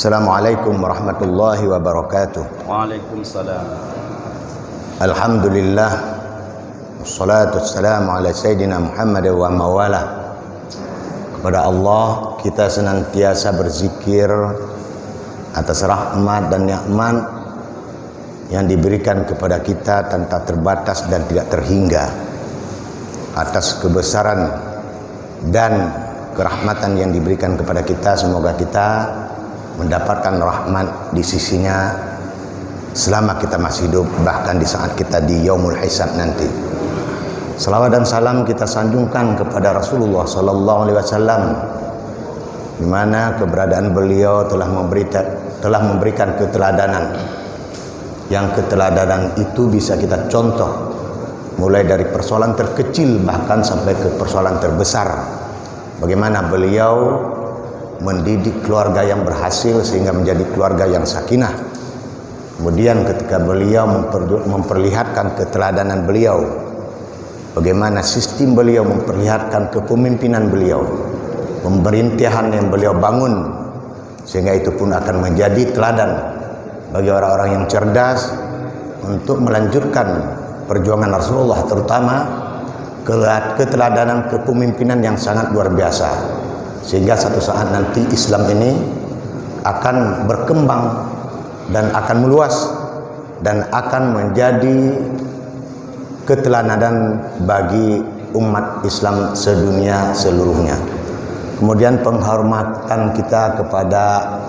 Assalamualaikum warahmatullahi wabarakatuh. Waalaikumsalam. Alhamdulillah, wassalatu wassalamu ala Sayyidina Muhammad wa mawala. Kepada Allah kita senantiasa berzikir atas rahmat dan nikmat yang diberikan kepada kita tanpa terbatas dan tidak terhingga, atas kebesaran dan kerahmatan yang diberikan kepada kita. Semoga kita mendapatkan rahmat di sisinya selama kita masih hidup, bahkan di saat kita di yaumul hisab nanti. Salawat dan salam kita sanjungkan kepada Rasulullah sallallahu alaihi wasallam, di mana keberadaan beliau telah memberikan keteladanan, yang keteladanan itu bisa kita contoh mulai dari persoalan terkecil bahkan sampai ke persoalan terbesar. Bagaimana beliau mendidik keluarga yang berhasil sehingga menjadi keluarga yang sakinah. Kemudian ketika beliau memperlihatkan keteladanan beliau, bagaimana sistem beliau memperlihatkan kepemimpinan beliau, pemerintahan yang beliau bangun, sehingga itu pun akan menjadi teladan bagi orang-orang yang cerdas untuk melanjutkan perjuangan Rasulullah, terutama keteladanan kepemimpinan yang sangat luar biasa. Sehingga satu saat nanti Islam ini akan berkembang dan akan meluas dan akan menjadi keteladanan bagi umat Islam sedunia seluruhnya. Kemudian penghormatan kita kepada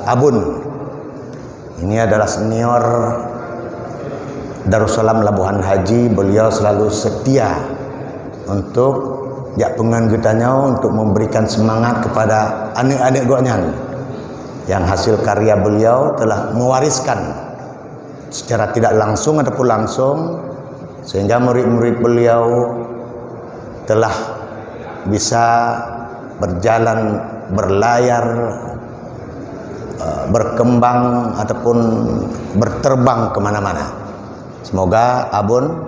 Abun. Ini adalah senior Darussalam Labuhan Haji. Beliau selalu setia untuk penganggotanya untuk memberikan semangat kepada anak-anak gonya, yang hasil karya beliau telah mewariskan secara tidak langsung ataupun langsung, sehingga murid-murid beliau telah bisa berjalan, berlayar, berkembang ataupun berterbang kemana-mana. Semoga Abun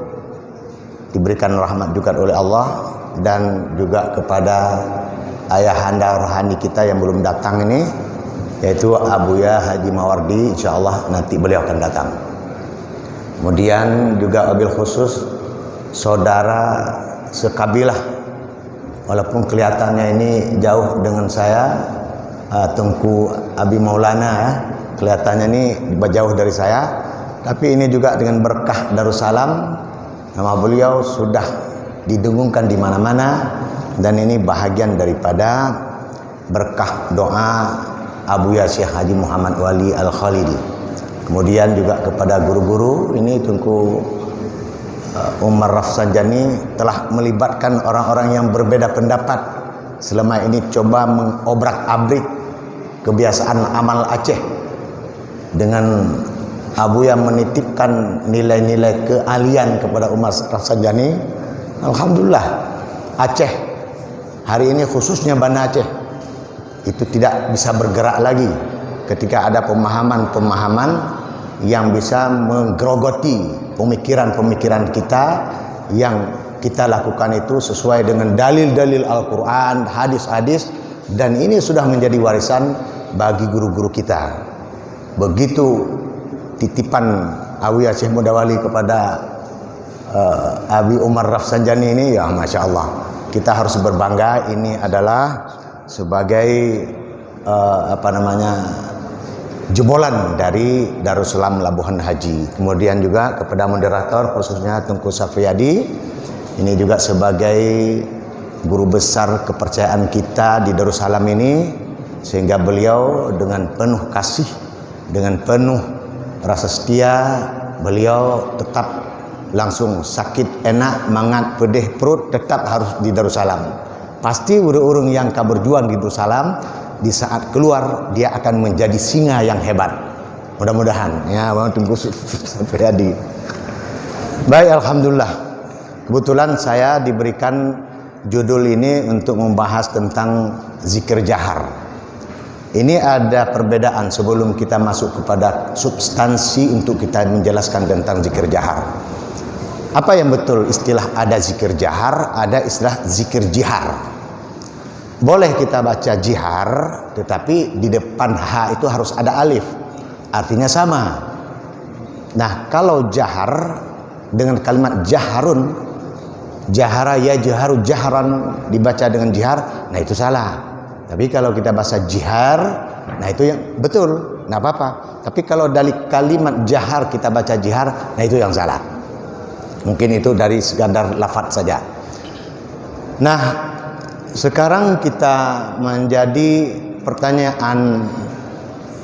diberikan rahmat juga oleh Allah, dan juga kepada ayahanda rohani kita yang belum datang ini, yaitu Abuya Haji Mawardi. InsyaAllah nanti beliau akan datang. Kemudian juga wabil khusus saudara sekabilah, walaupun kelihatannya ini jauh dengan saya, Tengku Abi Maulana, kelihatannya ini jauh dari saya, tapi ini juga dengan berkah Darussalam, nama beliau sudah didengungkan di mana-mana, dan ini bahagian daripada berkah doa Abuya Syekh Haji Muhammad Wali Al-Khalidi. Kemudian juga kepada guru-guru ini, Tunku Umar Rafsanjani telah melibatkan orang-orang yang berbeda pendapat selama ini, coba mengobrak-abrik kebiasaan amal Aceh dengan Abuya menitipkan nilai-nilai keahlian kepada Umar Rafsanjani. Alhamdulillah, Aceh hari ini, khususnya Banda Aceh, itu tidak bisa bergerak lagi ketika ada pemahaman-pemahaman yang bisa menggerogoti pemikiran-pemikiran kita, yang kita lakukan itu sesuai dengan dalil-dalil Al-Quran, hadis-hadis, dan ini sudah menjadi warisan bagi guru-guru kita. Begitu titipan Abuya Syekh Mudawali kepada Abi Umar Rafsanjani ini, ya Masya Allah, kita harus berbangga. Ini adalah sebagai jebolan dari Darussalam Labuhan Haji. Kemudian juga kepada moderator khususnya Tengku Safriyadi, ini juga sebagai guru besar kepercayaan kita di Darussalam ini, sehingga beliau dengan penuh kasih, dengan penuh rasa setia, beliau tetap langsung sakit enak mangat pedih perut tetap harus di Darussalam. Pasti urung-urung yang berjuang di Darussalam, di saat keluar dia akan menjadi singa yang hebat. Mudah-mudahan ya, mau tunggu sampai jadi. Baik, alhamdulillah. Kebetulan saya diberikan judul ini untuk membahas tentang zikir jahar. Ini ada perbedaan sebelum kita masuk kepada substansi untuk kita menjelaskan tentang zikir jahar. Apa yang betul istilah ada zikir jahar, ada istilah zikir jihar. Boleh kita baca jihar, tetapi di depan ha itu harus ada alif. Artinya sama. Nah, kalau jahar dengan kalimat jaharun, jahara ya jaharu jaharan dibaca dengan jihar, nah itu salah. Tapi kalau kita baca jihar, nah itu yang betul, nah apa-apa. Tapi kalau dari kalimat jahar kita baca jihar, nah itu yang salah. Mungkin itu dari sekadar lafaz saja. Nah, sekarang kita menjadi pertanyaan,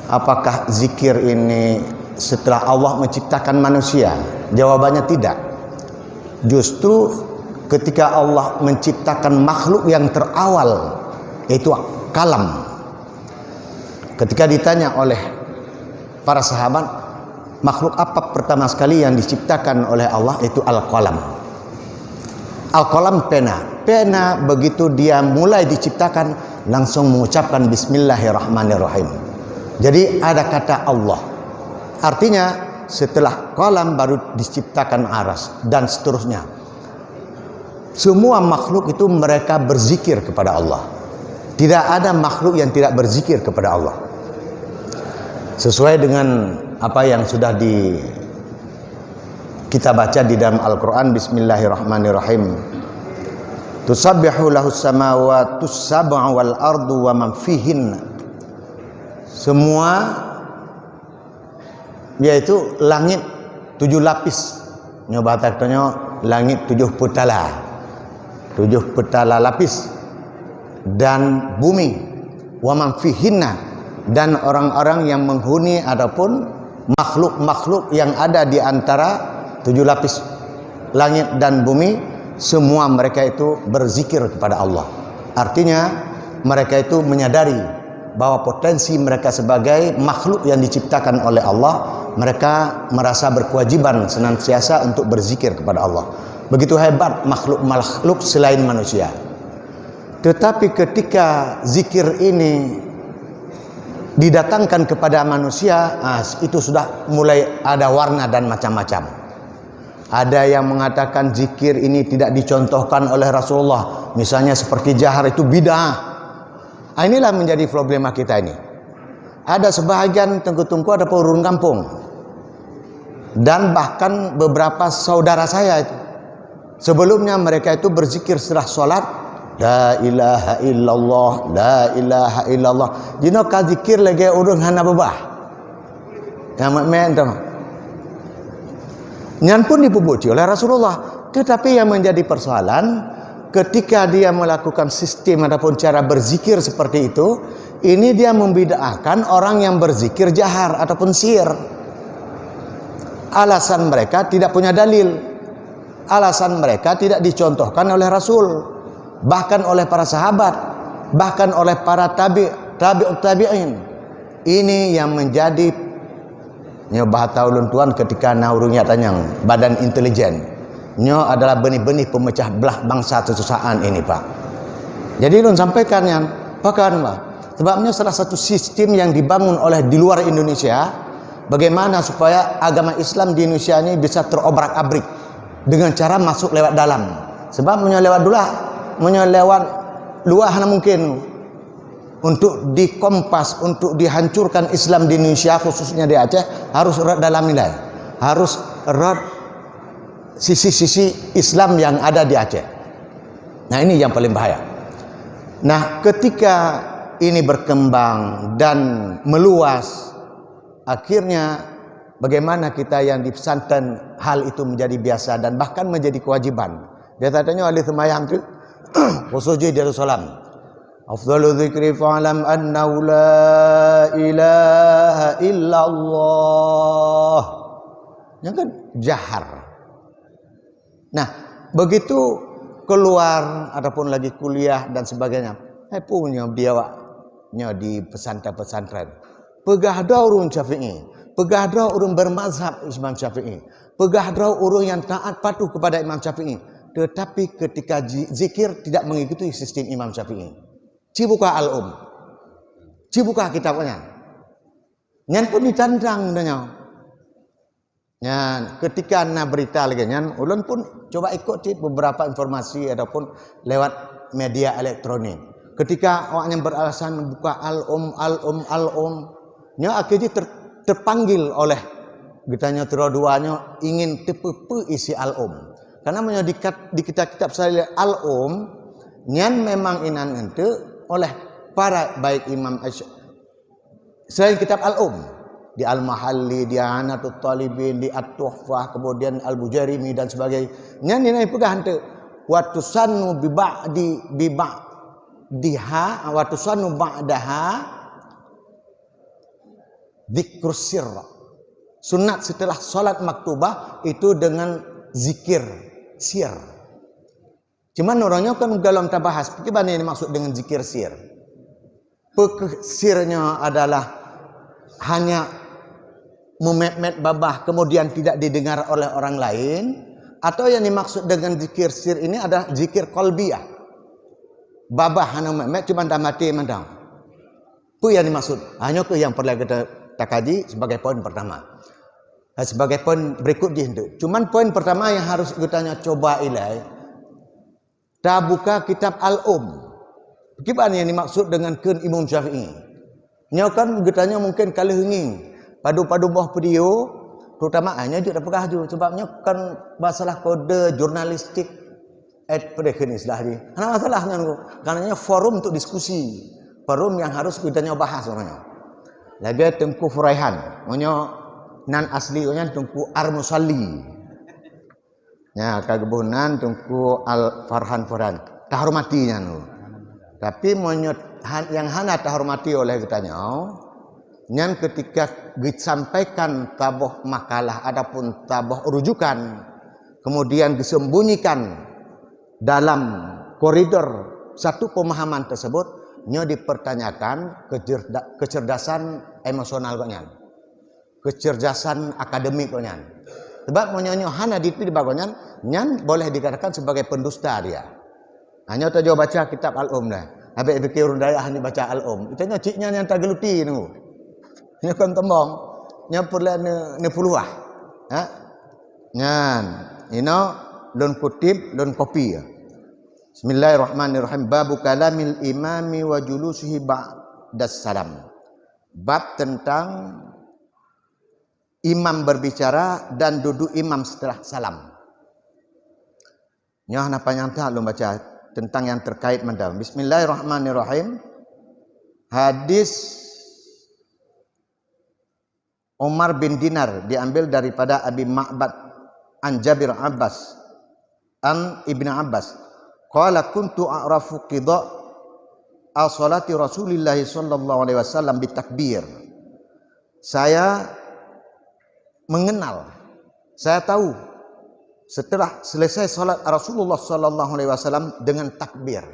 apakah zikir ini setelah Allah menciptakan manusia? Jawabannya tidak. Justru ketika Allah menciptakan makhluk yang terawal, yaitu kalam, ketika ditanya oleh para sahabat, makhluk apa pertama sekali yang diciptakan oleh Allah? Itu al-qalam. Al-qalam pena begitu dia mulai diciptakan langsung mengucapkan bismillahirrahmanirrahim. Jadi ada kata Allah. Artinya setelah qalam baru diciptakan aras dan seterusnya. Semua makhluk itu mereka berzikir kepada Allah. Tidak ada makhluk yang tidak berzikir kepada Allah. Sesuai dengan apa yang sudah kita baca di dalam Al-Quran, bismillahirrahmanirrahim. Tusabbihu lahus samawati sab'u wal ardu wa man fihinna. Semua, yaitu langit 7 lapis. Nyoba takutnya langit 7 petala. 7 petala lapis. Dan bumi. Wa man fihinna. Dan orang-orang yang menghuni ataupun makhluk-makhluk yang ada di antara 7 lapis langit dan bumi, semua mereka itu berzikir kepada Allah. Artinya mereka itu menyadari bahwa potensi mereka sebagai makhluk yang diciptakan oleh Allah, mereka merasa berkewajiban senantiasa untuk berzikir kepada Allah. Begitu hebat makhluk-makhluk selain manusia. Tetapi ketika zikir ini didatangkan kepada manusia, itu sudah mulai ada warna dan macam-macam. Ada yang mengatakan zikir ini tidak dicontohkan oleh Rasulullah, misalnya seperti jahar itu bid'ah. Inilah menjadi problema kita ini. Ada sebahagian tengku-tengku ada urun kampung, dan bahkan beberapa saudara saya itu sebelumnya mereka itu berzikir setelah sholat, la ilaha illallah, la ilaha illallah. Jino ka zikir lagi urung hana babah. Yang menentang. Nyan pun dipuji oleh Rasulullah. Tetapi yang menjadi persoalan, ketika dia melakukan sistem ataupun cara berzikir seperti itu, ini dia membid'ahkan orang yang berzikir jahar ataupun sir. Alasan mereka tidak punya dalil. Alasan mereka tidak dicontohkan oleh Rasul, bahkan oleh para sahabat, bahkan oleh para tabi'in. Ini yang menjadi bahasa ulun tuan ketika naurungnya tanyang badan intelijen. Nyo adalah benih-benih pemecah belah bangsa kesusahan ini, Pak. Jadi ulun sampaikan yang bahkan Pak, sebabnya salah satu sistem yang dibangun oleh di luar Indonesia, bagaimana supaya agama Islam di Indonesia ini bisa terobrak-abrik dengan cara masuk lewat dalam. Sebab lewat luar hanya mungkin. Untuk dikompas, untuk dihancurkan Islam di Indonesia, khususnya di Aceh, harus erat dalam nilai. Harus erat sisi-sisi Islam yang ada di Aceh. Nah, ini yang paling bahaya. Nah, ketika ini berkembang dan meluas, akhirnya bagaimana kita yang di pesantren hal itu menjadi biasa dan bahkan menjadi kewajiban. Dia tanya oleh semayang itu, khususnya di Rasulullah. Afdalu dzikri fa'lam annahu la ilaha illallah. Yang kan jahar. Nah, begitu keluar ataupun lagi kuliah dan sebagainya, punya dia di pesantren-pesantren. Pegahdau urun Syafi'i, pegahdau urun bermazhab Imam Syafi'i, pegahdau urun yang taat patuh kepada Imam Syafi'i. Tetapi ketika zikir tidak mengikuti sistem Imam Syafi'i. Cibuka cibuka kitabnya. Nyan pun ditantang danya. Nyan ketika na berita lagi nyan, ulun pun coba ikuti beberapa informasi ataupun lewat media elektronik. Ketika awaknya beralasan membuka nya akhirnya terpanggil oleh getanya terduanya ingin tepepe isi karena di kitab-kitab saya nyan memang inan ente oleh para baik Imam selain kitab di Al-Mahalli, di Anatul Talibin, di At-Tuhfah, kemudian Al-Bujarimi dan sebagainya. Nyan ini pegah ente waktu sanu diha waktu sanu ba'daha dzikrus sirr. Sunat setelah salat maktubah itu dengan zikir sir. Cuman orangnya kan dalam tabahas bagaimana yang dimaksud dengan zikir sir. Sirnya adalah hanya memet babah kemudian tidak didengar oleh orang lain, atau yang dimaksud dengan zikir sir ini adalah zikir qalbiyah. Babah hanya memet cuma dah mati mandang. Itu yang dimaksud. Hanya itu yang perlu kita kaji sebagai poin pertama. Sebagai poin berikut dia itu. Cuman poin pertama yang harus kita coba ilai, dah buka kitab Bagaimana yang dimaksud dengan kun Imam Syafi'i? Nya kan getanya mungkin kali henging padu-padu bawah video, terutama hanya juga pegah juga sebabnya kan masalah kode jurnalistik istilah ni. Karena masalahnya karena forum untuk diskusi, forum yang harus kita bahas orangnya. Lagi Tengku Furaihan, nan asli Tengku Ar-Musalli. Ya, kegebunan Tengku Al-Farhan Farhan. Tak hormatinya nu. Tapi yang hana tak hormati oleh kita nyan ketika disampaikan tabah makalah adapun tabah rujukan kemudian disembunyikan dalam koridor satu pemahaman tersebut nyo dipertanyakan kecerdasan emosional konyan, kecerdasan akademik konyan. Sebab monyo hana di bagonyan nyan boleh dikatakan sebagai pendusta dia. Hanya tu baca kitab dah. Habis fikir daya hanya baca itu nya ciknya yang tak geluti nu. Nya kan tembong, nya perlu ne puluah. Ha? Nyan, lun kutip, lun kopi. Bismillahirrahmanirrahim. Babu kalamil imami wa julusihi ba'das salam. Bab tentang imam berbicara dan duduk imam setelah salam. Nyah napa nyanta lu baca tentang yang terkait mendam. Bismillahirrahmanirrahim. Hadis Umar bin Dinar diambil daripada Abi Ma'bad an Jabir Abbas an Ibnu Abbas. Qala kuntu a'rafu qida as-salati Rasulillah sallallahu alaihi wasallam bitakbir. Saya mengenal, saya tahu setelah selesai salat Rasulullah sallallahu alaihi wasallam dengan takbir.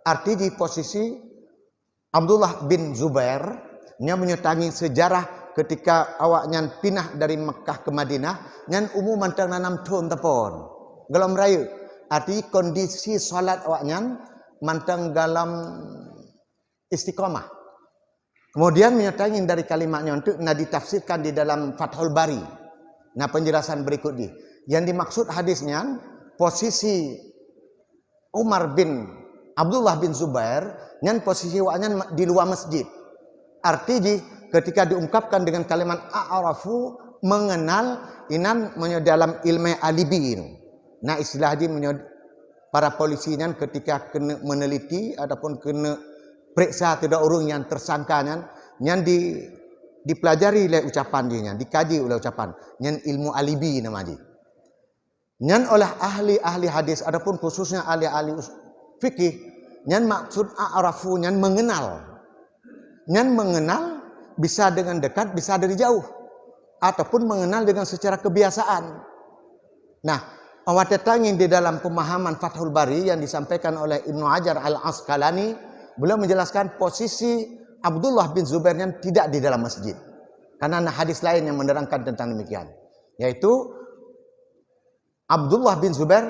Arti di posisi Abdullah bin Zubair nya menyetangi sejarah ketika awaknya pindah dari Mekah ke Madinah nyan umuman tang nanam tuan tapon. Galam rayu arti kondisi salat awaknya mantang dalam istiqamah. Kemudian menyertai dari kalimatnya untuk ditafsirkan di dalam Fathul Bari. Nah penjelasan berikut ini. Yang dimaksud hadisnya posisi Umar bin Abdullah bin Zubair yang posisi awaknya di luar masjid. Arti ketika diungkapkan dengan kalimat a'rafu mengenal inan dalam ilmu alibiin. Nah istilah di para polisi ketika kena meneliti ataupun kena periksa tidak orang yang tersangka yang dipelajari oleh ucapan dia, dikaji oleh ucapan yang ilmu alibi nama dia. Yang oleh ahli-ahli hadis ataupun khususnya ahli-ahli fikih yang maksud a'rafu yang mengenal. Yang mengenal bisa dengan dekat, bisa dari jauh ataupun mengenal dengan secara kebiasaan. Nah, awak tetangin di dalam pemahaman Fathul Bari yang disampaikan oleh Ibnu Hajar Al-Asqalani, beliau menjelaskan posisi Abdullah bin Zubair yang tidak di dalam masjid. Karena ada hadis lain yang menerangkan tentang demikian. Yaitu Abdullah bin Zubair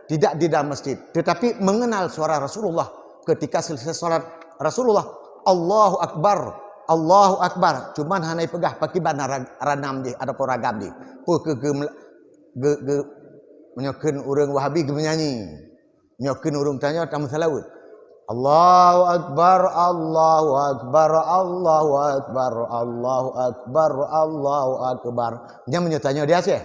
tidak di dalam masjid. Tetapi mengenal suara Rasulullah ketika selesai salat Rasulullah. Allahu Akbar. Allahu Akbar. Cuman hanai pegah pakai bana ranam di ada poragam di. Menyokin orang Wahabi menyanyi. Menyokin orang tanya tamu salawut. Allahu Akbar, Allahu Akbar, Allahu Akbar, Allahu Akbar, Allahu Akbar. Dia menyertanya dia sih.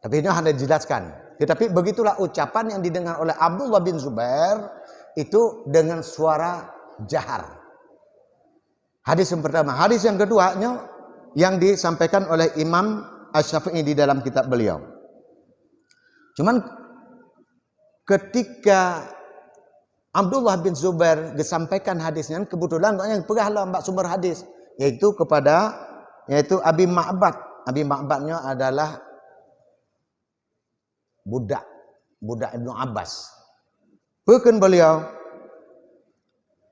Tapi ini hanya dijelaskan. Tetapi begitulah ucapan yang didengar oleh Abdullah bin Zubair itu dengan suara jahar. Hadis yang pertama. Hadis yang kedua yang disampaikan oleh Imam Asy-Syafi'i di dalam kitab beliau. Cuman ketika Abdullah bin Zubair disampaikan hadisnya, kebetulan yang pegahlah mbak sumber hadis, yaitu Abi Ma'bad. Abi Ma'badnya adalah budak Ibnu Abbas. Bukan beliau.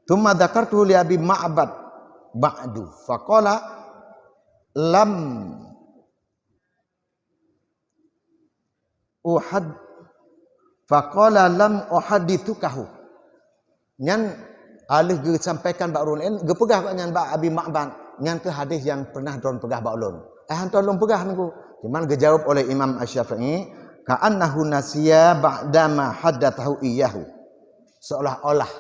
Tsumma dzakartu li Abi Ma'bad ba'du faqala lam uhaditsukahu. Nyan alih sampaikan bak ulun ge pegah kok nyan bak Abi Ma'bad nyan ke hadis yang pernah don pegah bak ulun. Hantu ulun pegah niku. Cuman dijawab oleh Imam Asy-Syafi'i ka'annahu nasiya ba'dama haddatsahu iyyahu. Seolah-olah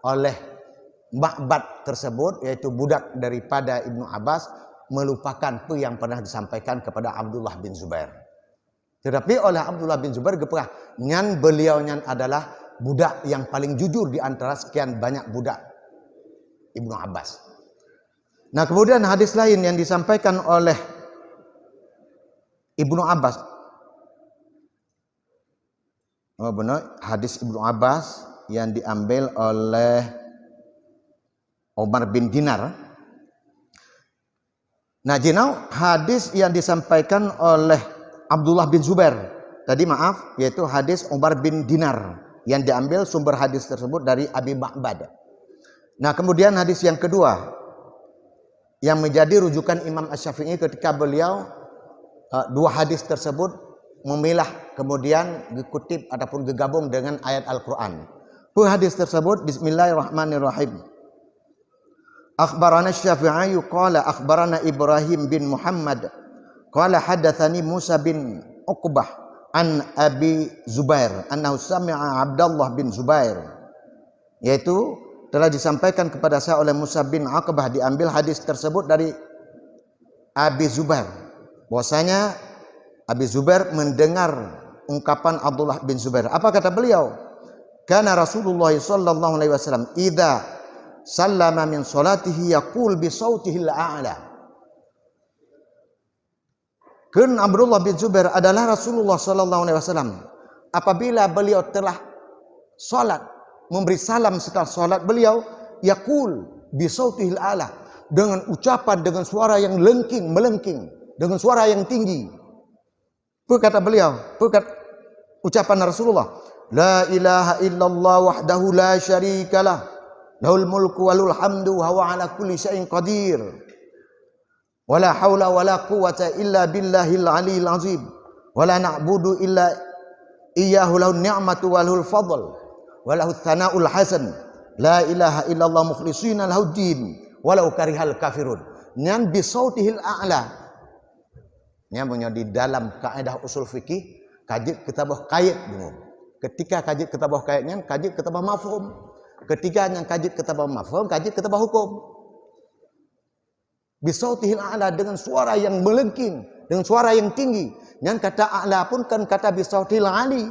oleh Ma'bad tersebut, yaitu budak daripada Ibnu Abbas, melupakan apa yang pernah disampaikan kepada Abdullah bin Zubair. Tetapi oleh Abdullah bin Zubair gepegah nyan beliau nyan adalah budak yang paling jujur di antara sekian banyak budak Ibnu Abbas. Nah, kemudian hadis lain yang disampaikan oleh Ibnu Abbas. Oh benar, hadis Ibnu Abbas yang diambil oleh Umar bin Dinar. Nah, jinau hadis yang disampaikan oleh Abdullah bin Zubair. Tadi maaf, yaitu hadis Umar bin Dinar yang diambil sumber hadis tersebut dari Abi Ma'bad. Nah, kemudian hadis yang kedua yang menjadi rujukan Imam Asy-Syafi'i ketika beliau dua hadis tersebut memilah kemudian dikutip ataupun digabung dengan ayat Al-Qur'an. Hadis tersebut bismillahirrahmanirrahim. Akhbarana Asy-Syafi'i qala akhbarana Ibrahim bin Muhammad qala hadatsani Musa bin Uqbah an Abi Zubair annahu sami'a Abdullah bin Zubair, yaitu telah disampaikan kepada saya oleh Musa bin Uqbah, diambil hadis tersebut dari Abi Zubair, bahwasanya Abi Zubair mendengar ungkapan Abdullah bin Zubair. Apa kata beliau? Kana Rasulullah sallallahu alaihi wasallam idza sallama min salatihi yaqul bi sautihil a'la. Kun Abdullah bin Zubair adalah Rasulullah sallallahu alaihi wasallam. Apabila beliau telah salat, memberi salam setelah salat beliau, yaqul bi sautihil a'la, dengan ucapan dengan suara yang melengking, dengan suara yang tinggi. Apa kata beliau? Apa ucapan Rasulullah? La ilaha illallah wahdahu la syarikalah, lahul mulku walul hamdu wa huwa ala kulli syai'in qadir. Wala haula wala quwwata illa billahil aliyil azim. Wala na'budu illa iyyahu lahun ni'matu walahul fadl. Walahut thana'ul hasan. La ilaha illallah mukhlishina lahuddin walau karihal kafirun. Nyan bisautihil a'la. Nyan punya di dalam kaidah usul fikih kajid kitabah qaid dulu. Ketika kajid kitabah qaidnya kajid kitabah mafhum. Ketika yang kajid kitabah mafhum kajid kitabah hukum. Bisautihil a'la, dengan suara yang melengking, dengan suara yang tinggi. Yang kata a'la pun kan kata bisautihil ali,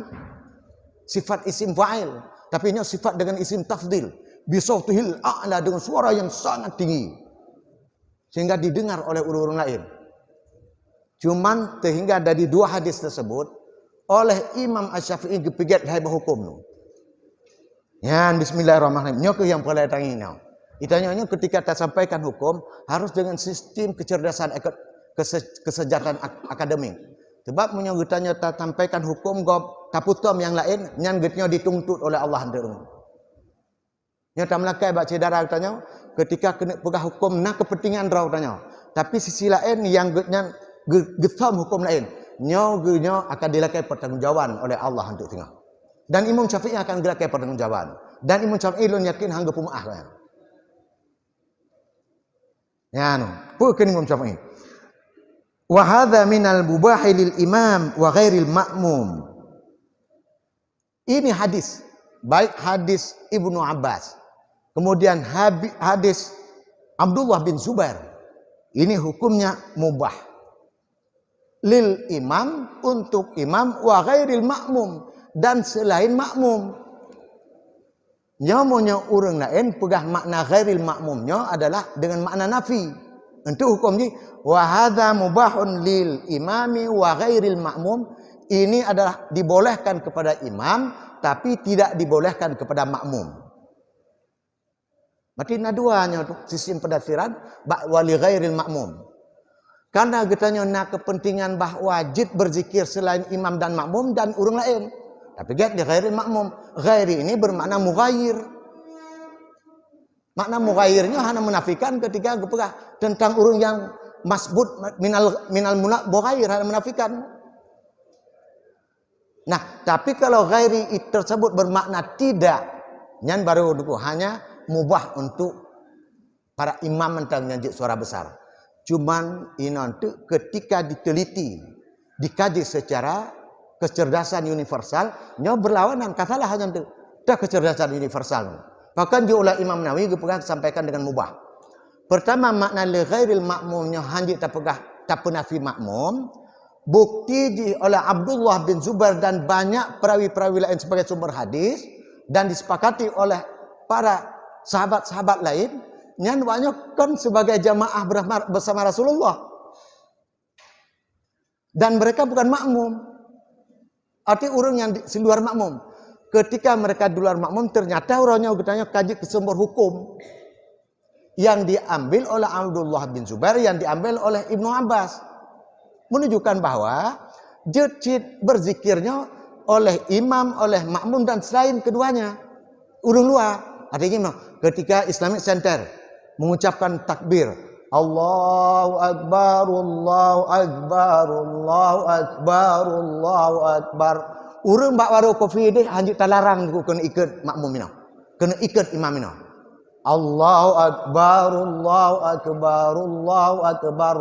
sifat isim fa'il, tapi ini sifat dengan isim tafdil. Bisautihil a'la, dengan suara yang sangat tinggi sehingga didengar oleh ulun lain. Cuman sehingga dari dua hadis tersebut oleh Imam Asy-Syafi'i gepigat hai hukum. Ya, bismillahirrahmanirrahim. Nyok yang pula datang ini. Itanya ketika kita sampaikan hukum harus dengan sistem kecerdasan kesejahteraan akademik. Sebab menyebutnya kita sampaikan hukum gob taputom yang lain nyan getnya dituntut oleh Allah hendak. Nyata melakai baca darah tanya ketika kena pegah hukum nak kepentingan draw tanya. Tapi sisi lain yang getnya getam hukum lain nyo akan dilakai pertanggungjawaban oleh Allah hendak tengah. Dan Imam Syafi'i akan dilakai pertanggungjawaban. Dan Imam Syafi'i lun yakin hangga pumaah kan. Ya bukan Imam Syafi'i. Wa hadza minal mubahi lil imam wa ghairil ma'mum. Ini hadis baik hadis Ibnu Abbas, kemudian hadis Abdullah bin Zubair, ini hukumnya mubah lil imam, untuk imam, wa ghairil makmum, dan selain makmum. Nyamunya orang lain pegah makna ghairil makmumnya adalah dengan makna nafi. Untuk hukum ini wa hadza mubahun lil imami wa ghairil makmum, ini adalah dibolehkan kepada imam tapi tidak dibolehkan kepada makmum. Berarti naduanya tu sistem pendaftaran wa li ghairil makmum. Karena getanya nak kepentingan bahawa wajib berzikir selain imam dan makmum dan orang lain. Tapi get di ghairil makmum. Ghairi ini bermakna mughayyir. Makna mughayyirnya hanya menafikan ketika gepegah tentang orang yang masbut minal mughayyir, hanya menafikan. Nah, tapi kalau ghairi tersebut bermakna tidak, nyan baru hanya mubah untuk para imam tentang nyanjik suara besar. Cuman ini ketika diteliti, dikaji secara kecerdasan universal, nyo berlawanan katalah hanya itu kecerdasan universal. Bahkan juga Imam Nawawi pernah sampaikan dengan mubah. Pertama makna li ghairil makmumnya hanjit tak penafi makmum, bukti oleh Abdullah bin Zubair dan banyak perawi-perawi lain sebagai sumber hadis dan disepakati oleh para sahabat-sahabat lain. Nyan banyak kan sebagai jamaah bersama Rasulullah. Dan mereka bukan makmum. Arti orang yang di luar makmum. Ketika mereka di luar makmum, ternyata orangnya bertanya kaji ke sumber hukum. Yang diambil oleh Abdullah bin Zubair, yang diambil oleh Ibnu Abbas. Menunjukkan bahwa jejit berzikirnya oleh imam, oleh makmum dan selain keduanya. Urung luar. Artinya ketika Islamic Center mengucapkan takbir, Allahu Akbar, Allahu Akbar, Allahu Akbar, Allahu Akbar. Urang bak waro kopi ini hanjut talarang kena ikut makmum ini, kena ikut imam ini. Allahu Akbar, Allahu Akbar, Allahu Akbar.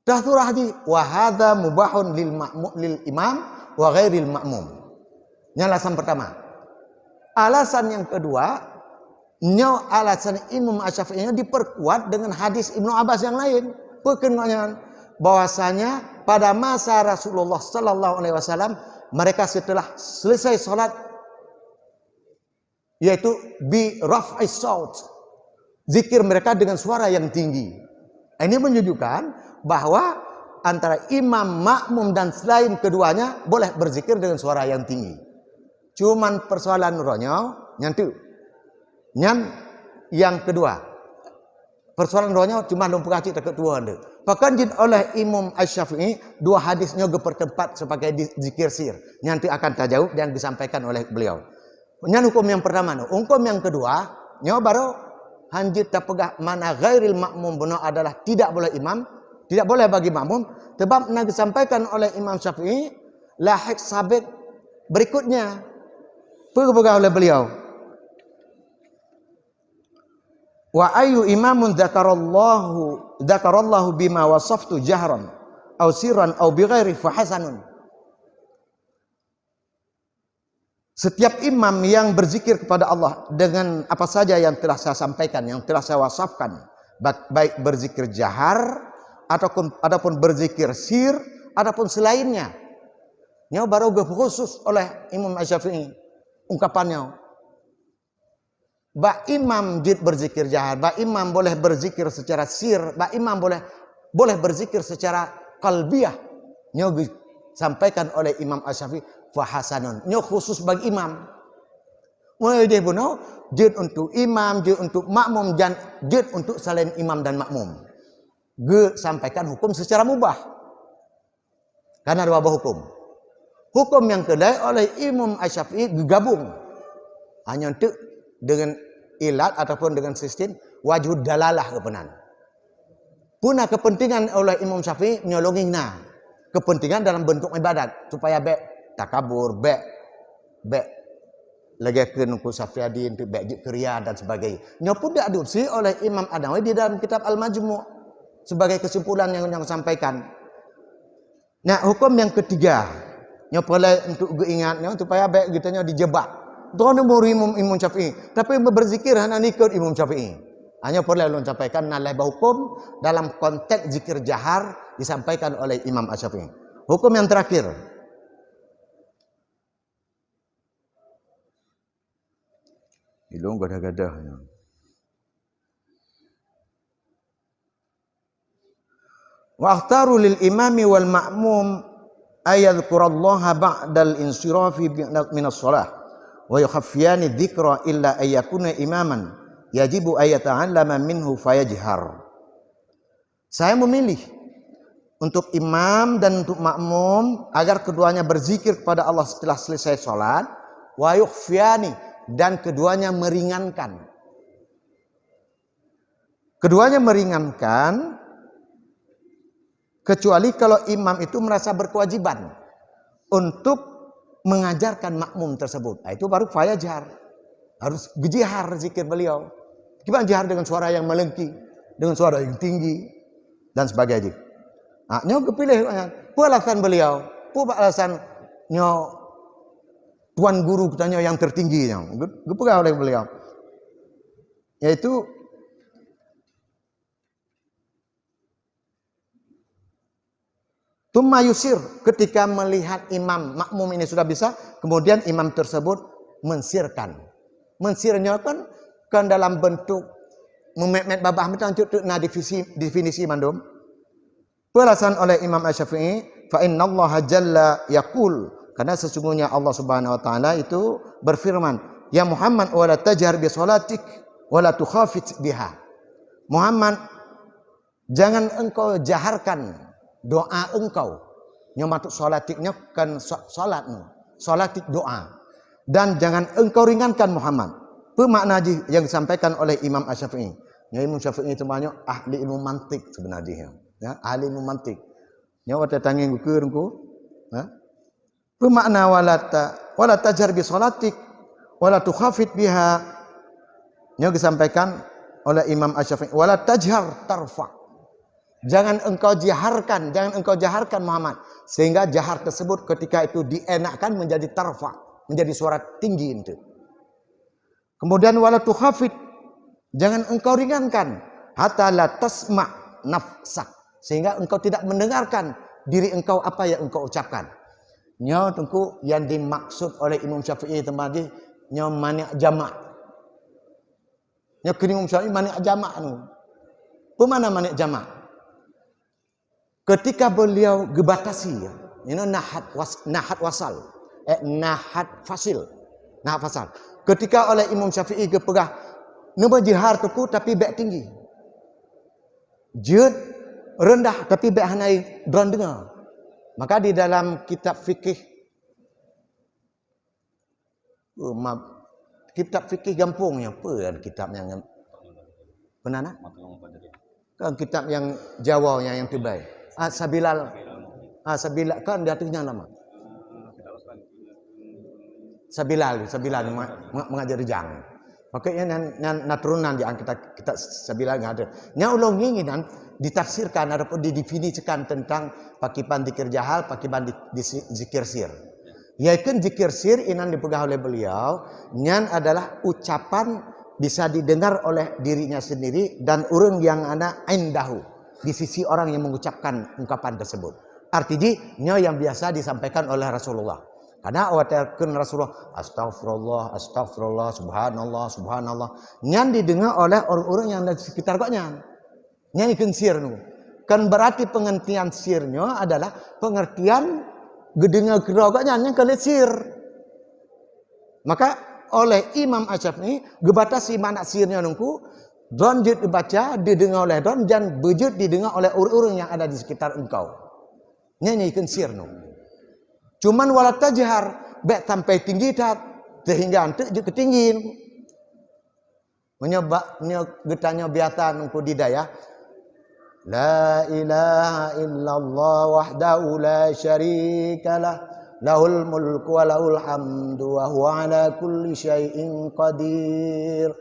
Dah surah haji. Wa hadza mubahun lil imam wa ghairil makmum. Ini alasan pertama. Alasan yang kedua, alasan Imam Asy-Syafi'i diperkuat dengan hadis Ibnu Abbas yang lain. Perkenaan bahwasanya pada masa Rasulullah sallallahu alaihi wasallam mereka setelah selesai salat yaitu bi raf'is saut, zikir mereka dengan suara yang tinggi. Ini menunjukkan bahwa antara imam, makmum dan selain keduanya boleh berzikir dengan suara yang tinggi. Cuman persoalan rohnya nyantu. Yang kedua, persoalan rohnya cuma lumpur kacik tak kedua anda. Bahkan oleh Imam Asy-Syafi'i dua hadisnya bertempat sebagai zikir sir. Nanti akan tajawab yang disampaikan oleh beliau. Nyan hukum yang pertama, hukum yang kedua, nyo baru hanjit tak pegah mana ghairil makmum benar adalah tidak boleh imam, tidak boleh bagi makmum. Sebab yang disampaikan oleh Imam Syafi'i lahik sabit berikutnya. Pegah oleh beliau. Wa ayu imamun dzakarallahu bima wasaftu jahran aw sirran aw bighairi fa hasanun. Setiap imam yang berzikir kepada Allah dengan apa saja yang telah saya sampaikan, yang telah saya wasafkan, baik berzikir jahar ataupun berzikir sir ataupun selainnya. Ini baru khusus oleh Imam Asy-Syafi'i ungkapannya. Ba imam jid berzikir jahar, ba imam boleh berzikir secara sir, ba imam boleh berzikir secara qalbiyah. Nyo disampaikan oleh Imam Asy-Syafi'i fa hasanun. Nyo khusus bagi imam. Mulai dia bunuh jid untuk imam, jid untuk makmum, dan jid untuk selain imam dan makmum. Ge sampaikan hukum secara mubah. Karena ada wabah hukum. Hukum yang kedua oleh Imam Asy-Syafi'i digabung. Hanya untuk dengan ilat ataupun dengan sistem wajud dalalah kebenaran. Punah kepentingan oleh Imam Syafi'i menyolongina kepentingan dalam bentuk ibadat supaya takabur, lagi ke nungku Safiyadin, bek kriya dan sebagainya. Nya pun diadopsi oleh Imam An-Nawawi di dalam kitab Al-Majmu' sebagai kesimpulan yang sampaikan. Nah, hukum yang ketiga, nya boleh untuk ingatnya supaya bek gitanya dijebak. Dono muri Imam Syafi'i. Tapi berzikir hanya ikut Imam Syafi'i. Hanya perlu ulun sampaikan nalai hukum dalam konteks zikir jahar disampaikan oleh Imam Asy-Syafi'i. Hukum yang terakhir. Hidung gadah-gadah. Waqtaru lil imami wal ma'mum ayadhkurallaha ba'dal insirafi minas shalah wa yukhaffiyani dzikra illa ayyakuna imaman yajibu ayata'allama minhu fayajhar. Saya memilih untuk imam dan untuk makmum agar keduanya berzikir kepada Allah setelah selesai salat, wa yukhfiyani, dan keduanya meringankan. Keduanya meringankan kecuali kalau imam itu merasa berkewajiban untuk mengajarkan makmum tersebut. Nah, itu baru fayajhar. Harus jihar zikir beliau. Gimana jihar dengan suara yang melengking, dengan suara yang tinggi dan sebagainya. Nah, nyo kepilih apa alasan beliau? Apa alasan nyo tuan guru katanya yang tertinggi nyo? Gepegang oleh beliau. Yaitu Tumma yusir, ketika melihat imam makmum ini sudah bisa, kemudian imam tersebut mensirkan. Mensirnya kan dalam bentuk memet babah macam tu na definisi mandum. Perasan oleh Imam Asy-Syafi'i, fa innallaha jalla yaqul, karena sesungguhnya Allah Subhanahu wa taala itu berfirman, ya Muhammad wala tajhar bi shalatik wala tukhafit biha. Muhammad, jangan engkau jaharkan doa engkau. Nyomatuk salatiknya kan salatmu. Salatik doa. Dan jangan engkau ringankan Muhammad. Apa makna yang disampaikan oleh Imam Asy-Syafi'i? Ya, Imam Syafi'i itu banyak ahli ilmu mantik sebenarnya. Ya, ahli ilmu mantik. Nya wata tanging ukur engko. Ha? Apa makna wala tajhar bi salatik wala tukhafit biha? Nya disampaikan oleh Imam Asy-Syafi'i, wala tajhar tarfa. Jangan engkau jaharkan Muhammad, sehingga jahar tersebut ketika itu dienakkan menjadi tarfa, menjadi suara tinggi itu. Kemudian wala tukhafit, jangan engkau ringankan, hatta la tasma' nafsak, sehingga engkau tidak mendengarkan diri engkau apa yang engkau ucapkan. Nya tengku yang dimaksud oleh Imam Syafi'i tadi nya mani' jama'. Nya Imam Syafi'i mani' jama' nu. Pemana mani' jama'? Ketika beliau gebatasi, ini nahat wasal, nahat fasil. Ketika oleh Imam Syafi'i gepegah, nuba jihar tuku tapi bek tinggi, jud rendah tapi bek hanai dron dengar. Maka di dalam kitab fikih, kitab fikih gampungnya apa kitab yang benar? Kan kitab yang Jawa yang terbaik. Sabilal kan dia tulisnya lama. Sabilal mengajar jang. Makanya naturunan di kita Sabilal enggak ada. Nya ulung nginginan ditafsirkan ataupun didefinisikan tentang pakiban zikir jahal, pakiban zikir sir. Yaitu zikir sir inan dipegang oleh beliau, nyan adalah ucapan bisa didengar oleh dirinya sendiri dan urang yang ana indahu, di sisi orang yang mengucapkan ungkapan tersebut. Artinya yang biasa disampaikan oleh Rasulullah. Karena awatkan Rasulullah, astagfirullah, astagfirullah, subhanallah, subhanallah. Nyan didengar oleh orang-orang yang ada di sekitar koknya. Nyan ikan sir nu. Kan berarti pengertian sirnya adalah pengertian gedengar kerogaknya yang kali sir. Maka oleh Imam Asy-Syafi'i gebatasi mana sirnya nungku. Don jud dibaca, didengar oleh don, dan bejud didengar oleh orang-orang yang ada di sekitar engkau. Nyanyikan sir no. Cuman wala tajhar, baik sampai tinggi tak, sehingga antuk je ketinggiin. Menyebab getanya biasa nungku didaya. La ilaha illallah wahdahu la syarikalah, lahul mulku wa lahul hamdu wa huwa ala kulli syai'in qadir.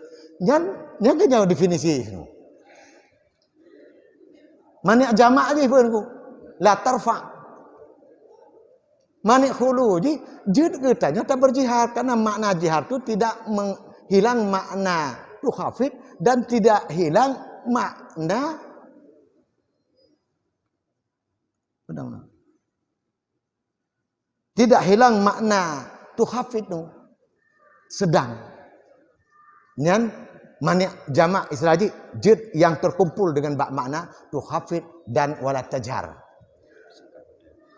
Yang jauh definisi. Mani' jamak aja pun ku. La tarfa. Manik hulu ji jid katanya tak berjihad karena makna jihad itu tidak menghilang makna tuhafid dan tidak hilang makna tidak hilang makna tuhafid itu sedang. Nyan manik jamak istilah jid yang terkumpul dengan makna tuhafid dan wala tajhar.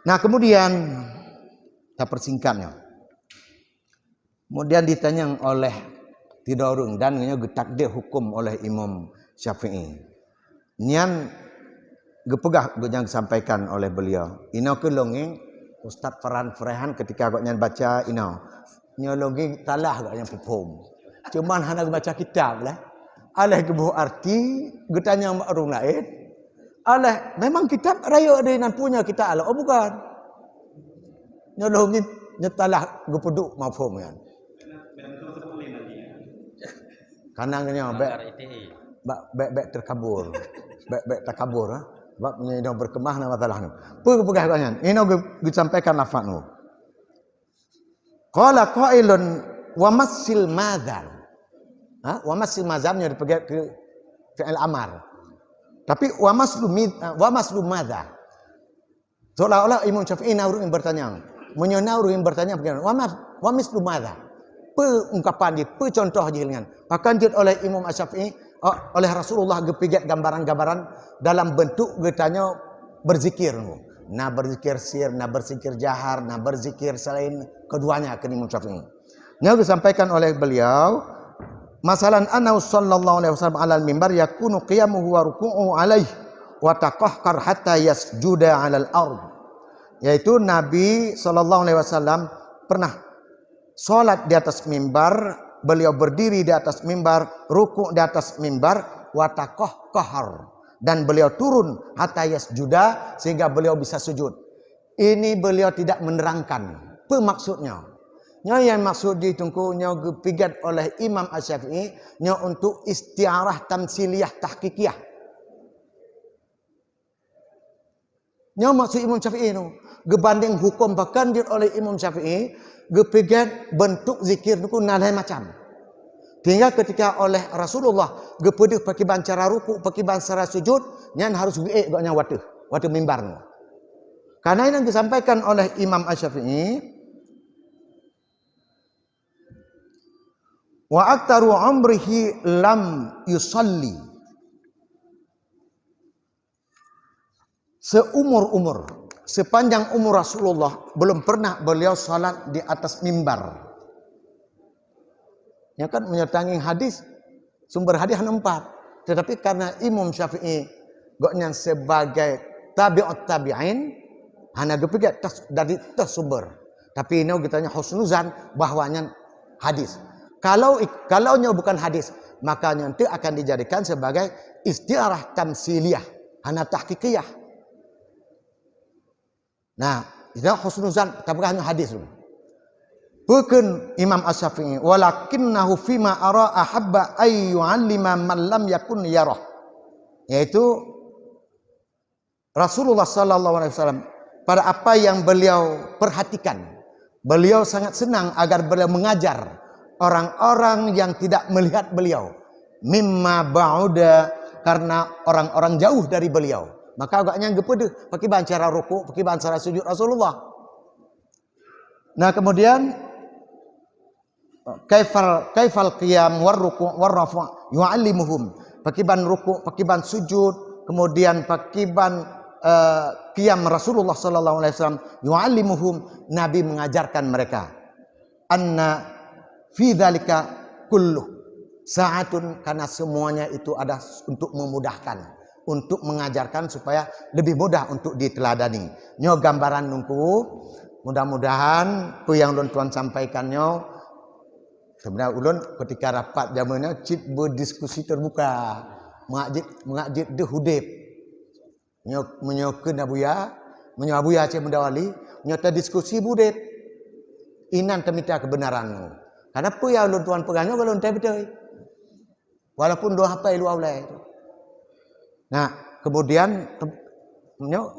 Nah, kemudian kita persingkatnya. Kemudian ditanya oleh Tidorung dan takdir hukum oleh Imam Syafi'i. Nian gepegah yang disampaikan oleh beliau. Ino ke longeng Ustaz Farhan Frehan ketika agaknya baca ino. Nyo longeng talah agaknya perform. Cuman hanya baca kitab lah. Aleh gebuh arti getanya makrung lain. Aleh memang kitab raya ada yang punya kita ala. Oh bukan. Nyolongin nyetalah gepeduk mafhum kan. Kanangnya bek terkabur. Bek terkabur ha. Sebab ino berkemah na masalah nu. Pegah kanyan. Ino disampaikan lafaz nu. Qala qailun wa masil madzal. Ha? Wa masil mazamnya dipegang ke fi'il amar. Tapi wa maslu madza. Seolah-olah Imam Syafi'i nauru yang bertanya. Menyenauru yang bertanya bagaimana? Wa mislu madza. Ungkapan dia, contoh je dengan. Bahkan dia oleh Imam Syafi'i oleh Rasulullah gepigat gambaran-gambaran dalam bentuk getanya berzikir. Nah berzikir sir, nah berzikir jahar, nah berzikir selain keduanya ke Imam Syafi'i. Yang disampaikan oleh beliau, masalan annahu sallallahu alaihi wasallam alal mimbar yakunu qiyamuhu wa ruku'uhu alaihi wa taqahqar hatta yasjuda 'alal ard. Yaitu Nabi sallallahu alaihi wasallam pernah salat di atas mimbar, beliau berdiri di atas mimbar, rukuk di atas mimbar, wa taqahqar dan beliau turun hatta yasjuda sehingga beliau bisa sujud. Ini beliau tidak menerangkan apa maksudnya. Yang maksud ditungkunya dipigat oleh Imam Asy-Syafi'i nya untuk istiarah tamsiliyah tahqiqiyah. Nya maksud Imam Syafi'i itu gebanding hukum bahkan dia oleh Imam Syafi'i gepigat bentuk zikir itu nalai macam. Hingga ketika oleh Rasulullah gepedeh pakai cara ruku, pakai cara sujud, nyan harus bi'e gaknya watu mimbar. Karena ini yang disampaikan oleh Imam Asy-Syafi'i, wa aktaru umrihi lam yusalli. Sepanjang umur Rasulullah belum pernah beliau salat di atas mimbar. Ya kan menyertai hadis, sumber hadis hanya 4. Tetapi karena Imam Syafi'i goknya sebagai tabi'ut tabi'in hanya gepigat dari sumber. Tapi ini kita husnuzan bahwanya hadis. Kalau bukan hadis, maka nanti akan dijadikan sebagai istiarah tamsiliyah, hana tahqiqiyah. Nah, itu husnuzan tapi hanya hadis. Bukan Imam Asy-Syafi'i, walakinnahu fima ara ahabba ay yu'allima man lam yakun yarah. Yaitu Rasulullah sallallahu alaihi wasallam pada apa yang beliau perhatikan. Beliau sangat senang agar beliau mengajar orang-orang yang tidak melihat beliau, mimma ba'uda, karena orang-orang jauh dari beliau. Maka agaknya gepedeh pakai cara ruku, pakai cara sujud Rasulullah. Nah, kemudian kaifal qiyam war ruku' war rafa' yu'allimuhum. Pakai ruku', pakai sujud, kemudian pakai qiyam Rasulullah sallallahu alaihi wasallam yu'allimuhum, Nabi mengajarkan mereka. Anna fi dzalika kulluh sa'atun, karena semuanya itu ada untuk memudahkan, untuk mengajarkan supaya lebih mudah untuk diteladani. Nyo gambaran nungku, mudah-mudahan apa yang ulun tuan sampaikannya sebenarnya ulun ketika rapat zamannya cit berdiskusi terbuka, mengajit de hudib. Nyo menyokeun abuya Aceh Mendawali, nyata diskusi budet. Inan temita kebenaran. Karena apa yang ulun tuan pegangnya kalau entah betul. Walaupun doa apa ilu Allah itu. Nah, kemudian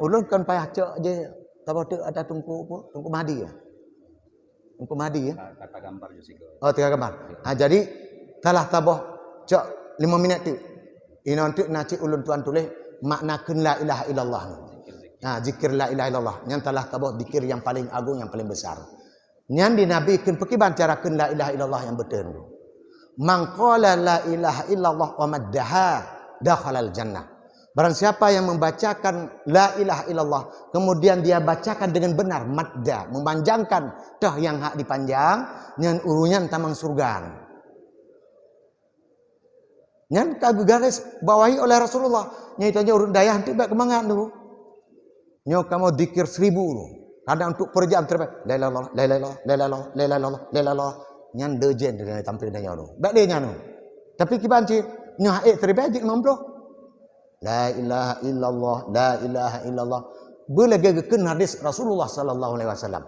ulun kan payah cak je Tahu tu ada tungku Mahdi ya. Tungku Mahdi ya. Kata gambar juga. Oh, tiga gambar. Jadi telah taboh cok 5 minit tu. Ini untuk naci ulun tuan tulis maknakan la ilaha illallah. Zikir la ilaha illallah. Yang telah taboh zikir yang paling agung, yang paling besar. Yang dinabikan pekiban carakan la ilaha illallah yang betul. Man qala la ilaha illallah wa maddaha dakhala al-jannah. Barang siapa yang membacakan la ilaha illallah, kemudian dia bacakan dengan benar, madda, memanjangkan dah yang hak dipanjang, nyan urunyan tamang surga. Nyan kagu garis bawahi oleh Rasulullah. Nyai tanya urun dayah nanti baik kemangan tu. Nyo kamu dikir 1000 tu. Kadang untuk per jam terbaik. La ilaha illallah, la ilaha illallah, la ilaha illallah, la ilaha illallah, la ilaha illallah. Nyan dejen dia tampil dengan tu. Baik dia nyanu. Tapi kibanci nyo haik terbaik dik 60. La ilaha illallah, la ilaha illallah. Belagakan hadis Rasulullah sallallahu alaihi wasallam.